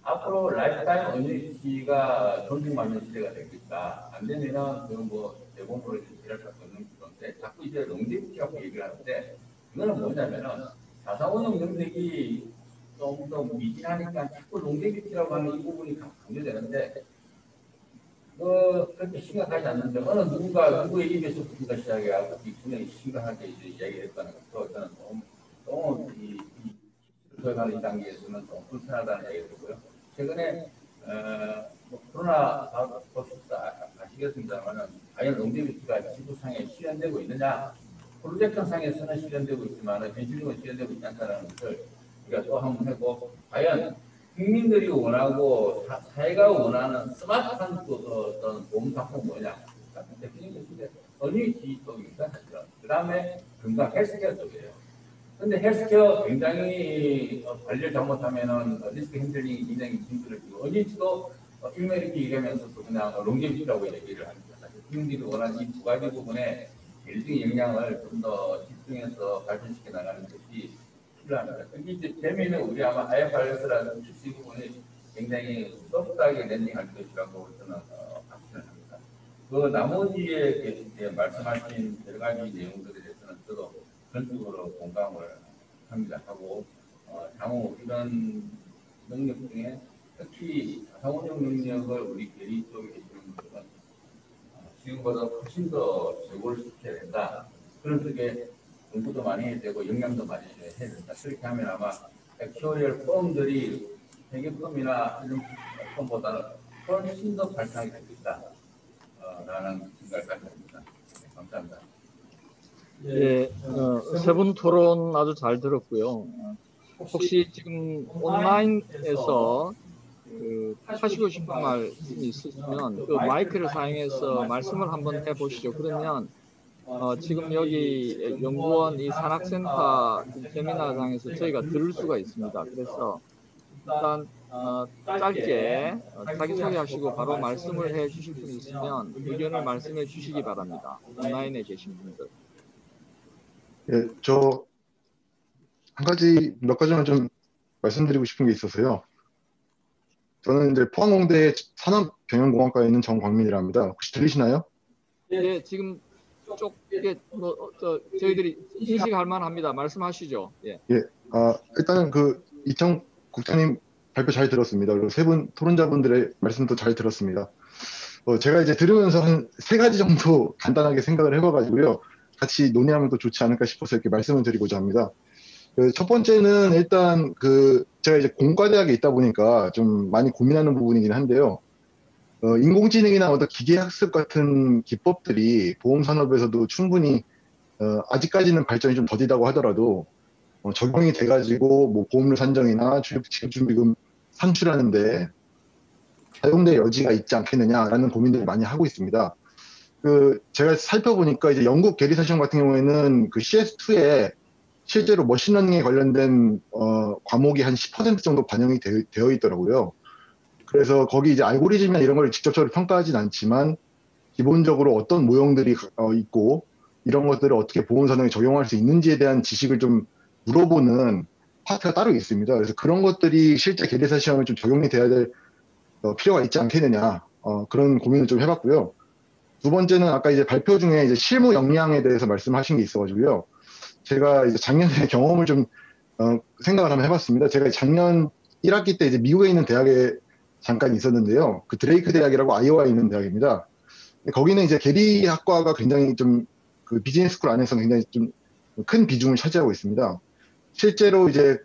앞으로 라이프타임 어니티가 존중받는 시대가 되겠다. 안 되면은 뭐 대본으로 일할 수 없는 건데 자꾸 이제 롱제비티라고 얘기를 하는데 이거는 뭐냐면은 자산운용 능력이 좀 더 미진하니까 자꾸 롱제비티라고 하는 이 부분이 강조되는데 그렇게 심각하지 않는데 어느 누구의 입에서부터 시작해가지고 분명히 심각하게 이제 이야기했다는 것도 저는 너무 이 도입하는 이 단계에서는 좀 불편하다는 얘기를 했고요. 최근에 뭐 코로나 아시겠습니다만은 과연 롱제비티가 지구상에 실현되고 있느냐? 프로젝션상에서는 실현되고 있지만 현실적으로 실현되고 있지 않다는 것을 우리가 또 한번 해보고 과연 국민들이 원하고 사회가 원하는 스마트한 어떤 보험 상품 뭐냐? 대표적인 것인데 어니티 쪽입니다. 사실은. 그 다음에 건강 헬스케어 쪽이에요. 근데 헬스케어 굉장히 관리를 잘못하면은 리스크 핸들링이 굉장히 힘들어지고 어니티도 일명 이렇게 얘기하면서도 그냥 롱제비티라고 얘기를 합니다. 사실 국민들이 원하는 이 두 가지 부분에 일정 역량을 좀 더 집중해서 발전시켜 나가는 것이 필요합니다. 특히 이제 재미는 우리 아마 IFRS라는 출시 부분이 굉장히 소프트하게 랜딩할 것이라고 저는 확신을 합니다. 그 나머지에 말씀하신 여러 가지 내용들에 대해서는 저도 전적으로 공감을 합니다. 하고 향후 이런 능력 중에 특히 자산운용 능력을 우리 대리 쪽에 계시는 분들은 지금보다 훨씬 더 제고를 시켜야 된다. 그런 쪽에 공부도 많이 해야 되고 영향도 많이 해야 된다. 그렇게 하면 아마 액추어리얼 펌들이 회계펌이나 이런 펌보다는 훨씬 더 발전이 될 것이다. 라는 생각을 갖게 됩니다. 네, 감사합니다. 예, 세 분 토론 아주 잘 들었고요. 혹시 지금 온라인에서 하시고 싶은 말씀이 있으시면 그 마이크를 사용해서 말씀을 한번 해보시죠. 그러면 지금 여기 연구원 이 산학센터 세미나장에서 저희가 들을 수가 있습니다. 그래서 일단 짧게 자기소개하시고 바로 말씀을 해 주실 분 있으면 의견을 말씀해 주시기 바랍니다. 온라인에 계신 분들. 예, 몇 가지만 좀 말씀드리고 싶은 게 있어서요. 저는 이제 포항공대 산업경영공학과에 있는 정광민이랍니다. 혹시 들리시나요? 예, 지금 저희들이 인식할 만합니다. 말씀하시죠. 예. 일단은 이창 국장님 발표 잘 들었습니다. 그리고 세 분 토론자분들의 말씀도 잘 들었습니다. 제가 이제 들으면서 한 세 가지 정도 간단하게 생각을 해봐가지고요. 같이 논의하면 또 좋지 않을까 싶어서 이렇게 말씀을 드리고자 합니다. 첫 번째는 일단 제가 이제 공과대학에 있다 보니까 좀 많이 고민하는 부분이긴 한데요. 인공지능이나 어떤 기계학습 같은 기법들이 보험산업에서도 충분히 아직까지는 발전이 좀 더디다고 하더라도 적용이 돼가지고 뭐 보험료 산정이나 지급준비금 산출하는데 사용될 여지가 있지 않겠느냐라는 고민들을 많이 하고 있습니다. 제가 살펴보니까 이제 영국 게리사 시험 같은 경우에는 CS2에 실제로 머신러닝에 관련된 과목이 한 10% 정도 반영이 되어 있더라고요. 그래서 거기 이제 알고리즘이나 이런 걸 직접적으로 평가하진 않지만 기본적으로 어떤 모형들이 있고 이런 것들을 어떻게 보험산업에 적용할 수 있는지에 대한 지식을 좀 물어보는 파트가 따로 있습니다. 그래서 그런 것들이 실제 게리사 시험에 좀 적용이 돼야 될 필요가 있지 않겠느냐 그런 고민을 좀 해봤고요. 두 번째는 아까 이제 발표 중에 이제 실무 역량에 대해서 말씀하신 게 있어가지고요. 제가 이제 작년에 경험을 좀 생각을 한번 해봤습니다. 제가 작년 1학기 때 이제 미국에 있는 대학에 잠깐 있었는데요. 그 드레이크 대학이라고 아이오와에 있는 대학입니다. 거기는 이제 계리학과가 굉장히 좀 비즈니스 스쿨 안에서 굉장히 좀 큰 비중을 차지하고 있습니다. 실제로 이제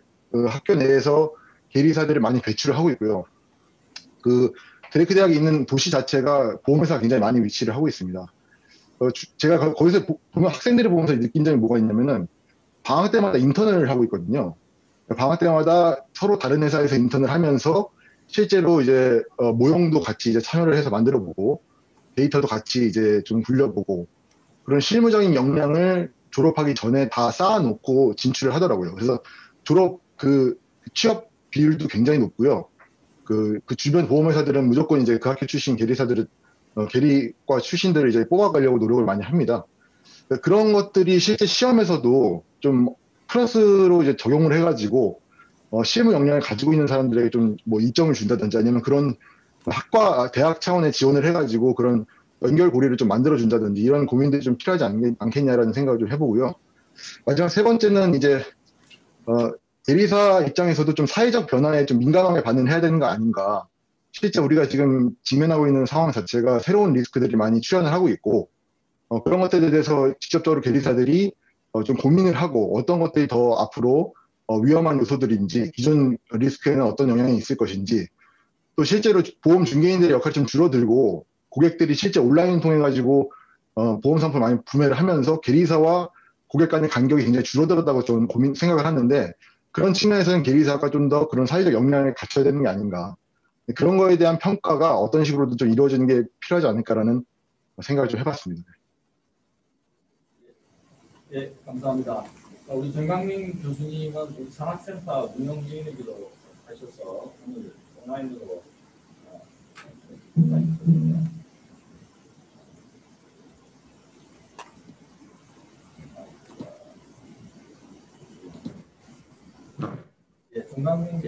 학교 내에서 계리사들을 많이 배출을 하고 있고요. 드레이크 대학이 있는 도시 자체가 보험회사가 굉장히 많이 위치를 하고 있습니다. 제가 거기서 보면 학생들을 보면서 느낀 점이 뭐가 있냐면은 방학 때마다 인턴을 하고 있거든요. 방학 때마다 서로 다른 회사에서 인턴을 하면서 실제로 이제 모형도 같이 이제 참여를 해서 만들어보고 데이터도 같이 이제 좀 굴려보고 그런 실무적인 역량을 졸업하기 전에 다 쌓아놓고 진출을 하더라고요. 그래서 졸업 그 취업 비율도 굉장히 높고요. 그 주변 보험회사들은 무조건 이제 그 학교 출신 계리사들을 계리과 출신들을 이제 뽑아가려고 노력을 많이 합니다. 그런 것들이 실제 시험에서도 좀 플러스로 이제 적용을 해가지고 실무 역량을 가지고 있는 사람들에게 좀 뭐 이점을 준다든지 아니면 그런 대학 차원의 지원을 해가지고 그런 연결고리를 좀 만들어준다든지 이런 고민들이 좀 필요하지 않겠냐라는 생각을 좀 해보고요. 마지막 세 번째는 이제 대리사 입장에서도 좀 사회적 변화에 좀 민감하게 반응해야 되는 거 아닌가. 실제 우리가 지금 직면하고 있는 상황 자체가 새로운 리스크들이 많이 출현을 하고 있고 그런 것들에 대해서 직접적으로 계리사들이 좀 고민을 하고 어떤 것들이 더 앞으로 위험한 요소들인지 기존 리스크에는 어떤 영향이 있을 것인지 또 실제로 보험 중개인들의 역할이 좀 줄어들고 고객들이 실제 온라인 통해 가지고 보험 상품을 많이 구매를 하면서 계리사와 고객 간의 간격이 굉장히 줄어들었다고 저는 생각을 하는데 그런 측면에서는 계리사가 좀 더 그런 사회적 역량을 갖춰야 되는 게 아닌가 그런 거에 대한 평가가 어떤 식으로든 좀 이루어지는 게 필요하지 않을까라는 생각을 좀 해봤습니다. 예, 감사합니다. 우리 정강민 교수님은 우리 산학센터 운영진이기도 하셔서 오늘 온라인으로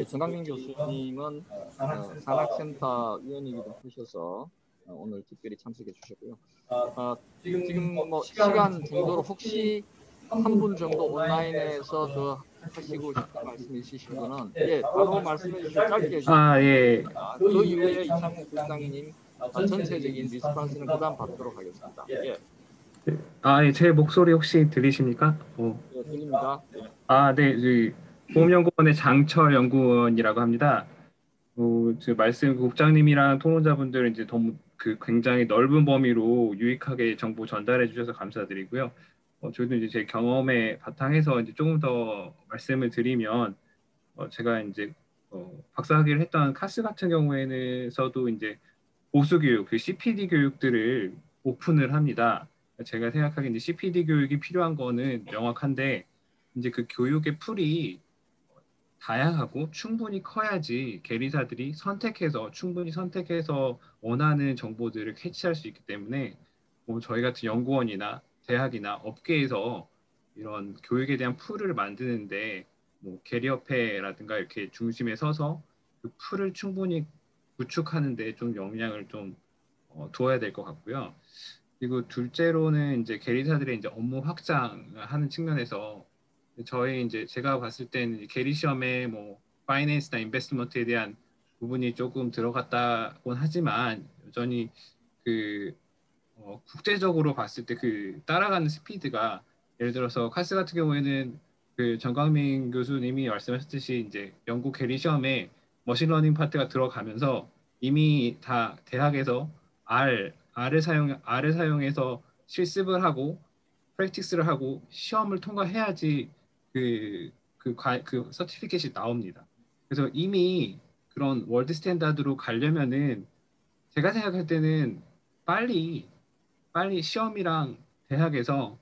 정강민 교수님은 산학센터 위원이기도 하셔서 오늘 특별히 참석해 주셨고요. 지금 뭐 시간 정도로 혹시 한 분 정도 온라인에서 더 하시고 싶은 말씀 있으신 분은 바로 말씀해 주시고 짧게 해주시면 됩니다. 그 이후에 이창국 국장님 전체적인 리스폰스는 그다음 받도록 하겠습니다. 예, 제 목소리 혹시 들리십니까? 예, 들립니다. 네, 보험연구원의 장철 연구원이라고 합니다. 국장님이랑 토론자분들 이제 굉장히 넓은 범위로 유익하게 정보 전달해 주셔서 감사드리고요. 저희도 이제 제 경험에 바탕해서 이제 조금 더 말씀을 드리면, 제가 이제 박사학위를 했던 카스 같은 경우에는서도 이제 보수 교육, 그 CPD 교육들을 오픈을 합니다. 제가 생각하기에 이제 CPD 교육이 필요한 거는 명확한데, 이제 그 교육의 풀이 다양하고 충분히 커야지 계리사들이 충분히 선택해서 원하는 정보들을 캐치할 수 있기 때문에 저희 같은 연구원이나 대학이나 업계에서 이런 교육에 대한 풀을 만드는데 계리협회라든가 이렇게 중심에 서서 그 풀을 충분히 구축하는데 좀 역량을 좀 두어야 될 것 같고요. 그리고 둘째로는 이제 계리사들의 이제 업무 확장하는 측면에서 제가 봤을 때는 계리 시험에 파이낸스나 인베스트먼트에 대한 부분이 조금 들어갔다곤 하지만 여전히 국제적으로 봤을 때 따라가는 스피드가 예를 들어서 카스 같은 경우에는 정광민 교수님이 말씀하셨듯이 이제 영국 계리 시험에 머신러닝 파트가 들어가면서 이미 다 대학에서 R을 사용해서 실습을 하고 프랙티스를 하고 시험을 통과해야지 그 서티피켓이 나옵니다. 그래서 이미 그런 월드 스탠다드로 가려면은 제가 생각할 때는 빨리 시험이랑 대학에서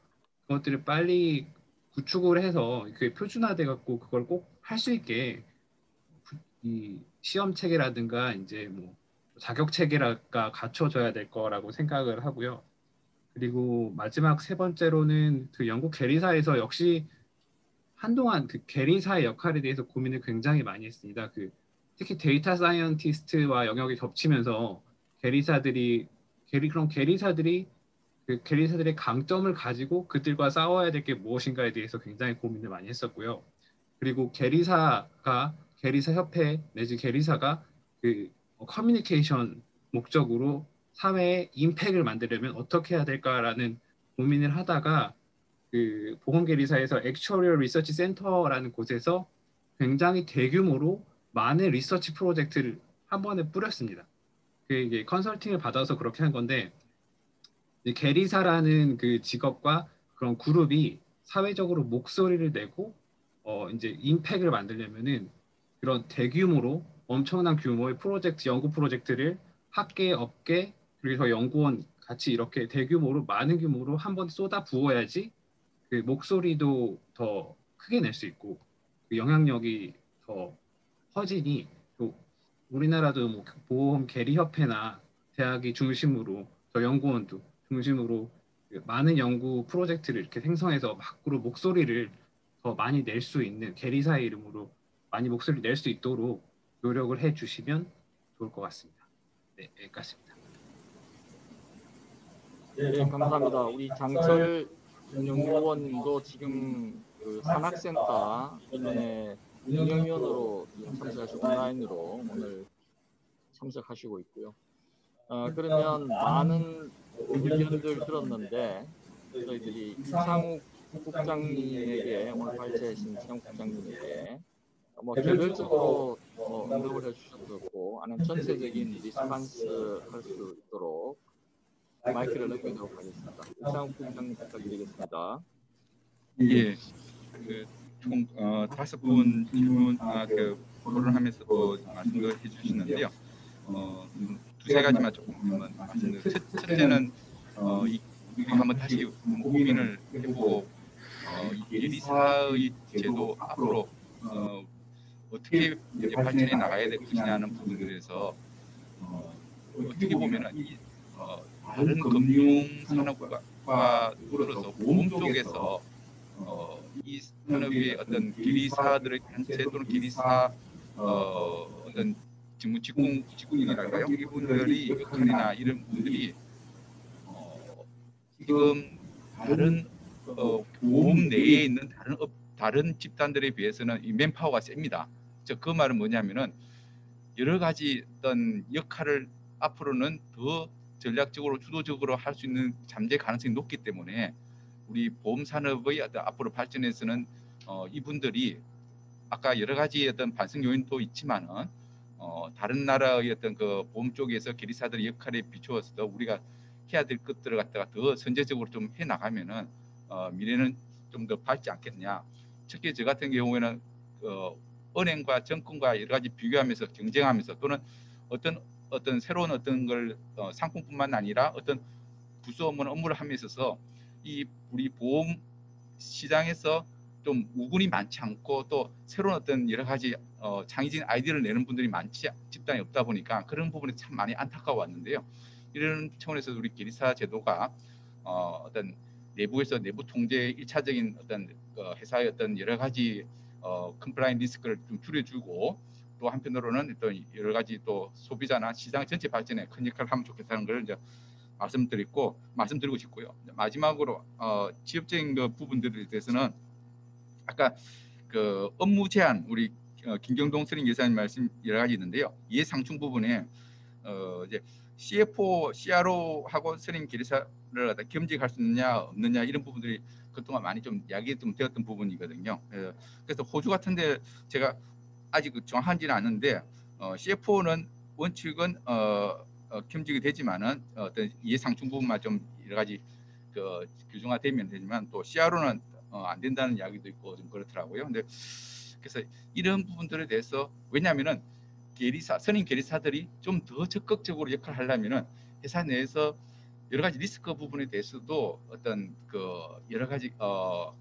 그것들을 빨리 구축을 해서 그게 표준화돼 갖고 그걸 꼭 할 수 있게 이 시험 체계라든가 이제 자격 체계가 갖춰져야 될 거라고 생각을 하고요. 그리고 마지막 세 번째로는 영국 계리사에서 역시 한동안 계리사의 역할에 대해서 고민을 굉장히 많이 했습니다. 특히 데이터 사이언티스트와 영역이 겹치면서 계리사들의 강점을 가지고 그들과 싸워야 될 게 무엇인가에 대해서 굉장히 고민을 많이 했었고요. 그리고 계리사 협회 내지 계리사가 커뮤니케이션 목적으로 사회에 임팩을 만들려면 어떻게 해야 될까라는 고민을 하다가 보건계리사에서 액추어리얼 리서치 센터라는 곳에서 굉장히 대규모로 많은 리서치 프로젝트를 한 번에 뿌렸습니다. 이게 컨설팅을 받아서 그렇게 한 건데 계리사라는 직업과 그런 그룹이 사회적으로 목소리를 내고 이제 임팩을 만들려면은 그런 대규모로 엄청난 규모의 프로젝트, 연구 프로젝트를 학계, 업계, 그리고 연구원 같이 이렇게 대규모로 많은 규모로 한 번에 쏟아 부어야지 그 목소리도 더 크게 낼 수 있고 그 영향력이 더 커지니 또 우리나라도 뭐 보험 계리협회나 대학이 중심으로 더 연구원도 중심으로 그 많은 연구 프로젝트를 이렇게 생성해서 밖으로 목소리를 더 많이 낼 수 있는 계리사의 이름으로 많이 목소리를 낼 수 있도록 노력을 해주시면 좋을 것 같습니다. 네, 여기까지입니다. 네, 감사합니다. 우리 장철 연구원님도 지금 그 산학센터 이번에 운영위원으로 참석하시고 온라인으로 오늘 참석하시고 있고요. 그러면 많은 의견들 들었는데 저희들이 이창욱 국장님에게 오늘 발제하신 이창욱 국장님에게 뭐 개별적으로 언급을 해주셔도 좋고 아니면 전체적인 리스판스 할 수 있도록 마이크를 넘기도록 하겠습니다. 이창욱 국장님 부탁드리겠습니다. 예, 총 5분 질문 토론하면서 말씀을 해주시는데요. 두세 가지만 조금 한번 말씀드리면 첫째는 우리가 한번 다시 고민을 해보고 이 예리사의 제도 앞으로 어떻게 이제 발전해 나가야 될 것이냐는 부분에 대해서 어떻게 보면은 다른 금융 산업과 더불어서 보험 쪽에서 이 산업의 어떤 기리사들의 단체 또는 기리사 어떤 직군이랄까요? 이분들이 역할이나 이런 분들이 지금 다른 보험 내에 있는 다른 집단들에 비해서는 이 맨파워가 셉니다. 즉 그 말은 뭐냐면은 여러 가지 어떤 역할을 앞으로는 더 전략적으로 주도적으로 할 수 있는 잠재 가능성이 높기 때문에 우리 보험 산업의 어떤 앞으로 발전에서는 이분들이 아까 여러 가지 어떤 반성 요인도 있지만은 다른 나라의 어떤 그 보험 쪽에서 계리사들의 역할에 비추어서 우리가 해야 될 것들을 갖다가 더 선제적으로 좀 해 나가면은 미래는 좀 더 밝지 않겠냐. 특히 저 같은 경우에는 은행과 정권과 여러 가지 비교하면서 경쟁하면서 또는 어떤 새로운 어떤 걸 상품뿐만 아니라 어떤 부수 업무를 함에 있어서 이 우리 보험 시장에서 좀 우군이 많지 않고 또 새로운 어떤 여러 가지 창의적인 아이디어를 내는 분들이 집단이 없다 보니까 그런 부분이 참 많이 안타까웠는데요. 이런 차원에서 우리 계리사 제도가 어떤 내부에서 내부 통제 1차적인 어떤 회사의 어떤 여러 가지 컴플라이언 리스크를 좀 줄여주고 또 한편으로는 또 여러 가지 또 소비자나 시장 전체 발전에 큰 역할을 하면 좋겠다는 걸 이제 말씀드리고 싶고요. 마지막으로 지역적인 그 부분들에 대해서는 아까 그 업무 제한 우리 김경동 선임 예사님 말씀 여러 가지 있는데요. 이해상충 부분에 이제 CFO, CRO하고 선임 계리사를 갖다 겸직할 수 있느냐 없느냐 이런 부분들이 그동안 많이 좀 이야기 좀 되었던 부분이거든요. 그래서 호주 같은데 제가 아직 정확한지는 않은데 CFO는 원칙은 겸직이 되지만은 어떤 이해상충 부분만 좀 여러 가지 규정화되면 되지만 또 CRO는 안 된다는 이야기도 있고 좀 그렇더라고요. 근데 그래서 이런 부분들에 대해서 왜냐하면은 선임 계리사들이 좀 더 적극적으로 역할을 하려면은 회사 내에서 여러 가지 리스크 부분에 대해서도 어떤 여러 가지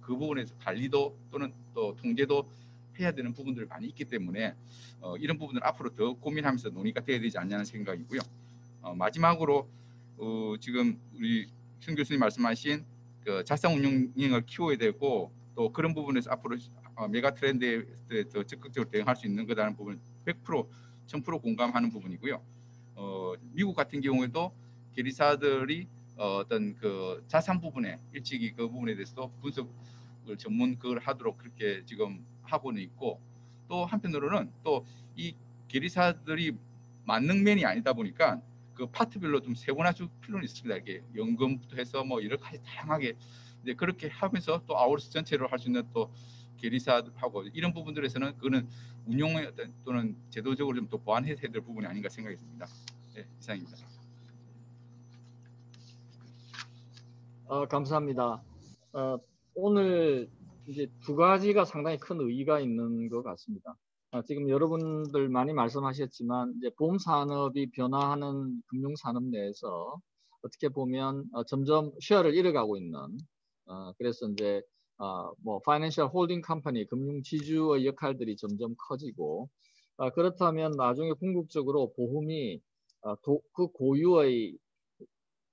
그 부분에서 관리도 또는 또 통제도 해야 되는 부분들이 많이 있기 때문에 이런 부분을 앞으로 더 고민하면서 논의가 돼야 되지 않냐는 생각이고요. 마지막으로 지금 우리 신 교수님 말씀하신 자산 운용을 키워야 되고 또 그런 부분에서 앞으로 메가 트렌드에 더 적극적으로 대응할 수 있는 거라는 부분 100% 1000% 공감하는 부분이고요. 미국 같은 경우에도 계리사들이 어떤 자산 부분에 일찍이 그 부분에 대해서도 분석을 전문 그걸 하도록 그렇게 지금 하고는 있고 또 한편으로는 또 이 계리사들이 만능맨이 아니다 보니까 그 파트별로 좀 세분화할 필요는 있습니다. 이게 연금부터 해서 뭐 여러 가지 다양하게 이제 그렇게 하면서 또 아우르스 전체로 할 수 있는 또 계리사하고 이런 부분들에서는 그거는 운용의 어떤 또는 제도적으로 좀 더 보완해야 될 부분이 아닌가 생각했습니다. 네, 이상입니다. 감사합니다. 오늘 이제 두 가지가 상당히 큰 의의가 있는 것 같습니다. 지금 여러분들 많이 말씀하셨지만 이제 보험 산업이 변화하는 금융 산업 내에서 어떻게 보면 점점 쉐어를 잃어가고 있는 그래서 이제 뭐 파이낸셜 홀딩 컴퍼니 금융 지주의 역할들이 점점 커지고 그렇다면 나중에 궁극적으로 보험이 그 고유의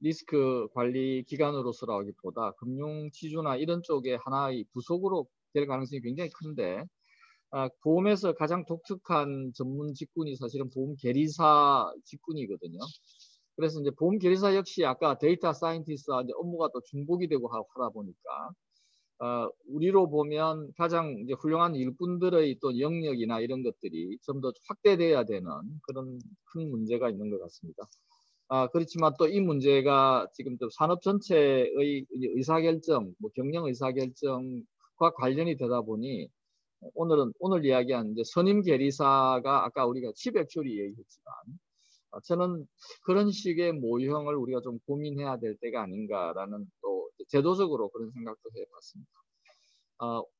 리스크 관리 기관으로서라기보다 금융 지주나 이런 쪽에 하나의 부속으로 될 가능성이 굉장히 큰데 보험에서 가장 독특한 전문 직군이 사실은 보험 계리사 직군이거든요. 그래서 이제 보험 계리사 역시 아까 데이터 사이언티스트와 이제 업무가 또 중복이 되고 하다 보니까 우리로 보면 가장 이제 훌륭한 일꾼들의 또 영역이나 이런 것들이 좀 더 확대돼야 되는 그런 큰 문제가 있는 것 같습니다. 그렇지만 또 이 문제가 지금 또 산업 전체의 의사결정, 뭐 경영 의사결정과 관련이 되다 보니 오늘 이야기한 이제 선임 계리사가 아까 우리가 치백출이 얘기했지만 저는 그런 식의 모형을 우리가 좀 고민해야 될 때가 아닌가라는 또 제도적으로 그런 생각도 해봤습니다.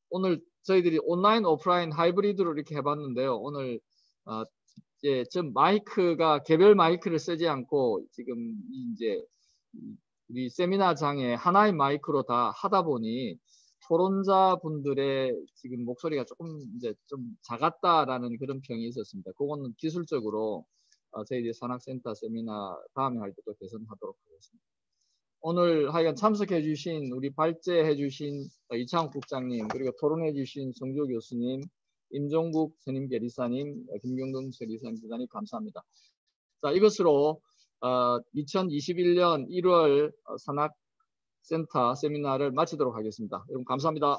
오늘 저희들이 온라인, 오프라인 하이브리드로 이렇게 해봤는데요. 오늘 이제 좀 마이크가 개별 마이크를 쓰지 않고 지금 이제 우리 세미나장에 하나의 마이크로 다 하다 보니 토론자분들의 지금 목소리가 조금 이제 좀 작았다라는 그런 평이 있었습니다. 그거는 기술적으로 저희들이 산학센터 세미나 다음에 할 때도 개선하도록 하겠습니다. 오늘 하여간 참석해 주신 우리 발제해 주신 이창욱 국장님 그리고 토론해 주신 정조 교수님 임종국 선임 계리사님 김경동 계리사님 대단히 감사합니다. 자, 이것으로 2021년 1월 산학센터 세미나를 마치도록 하겠습니다. 여러분 감사합니다.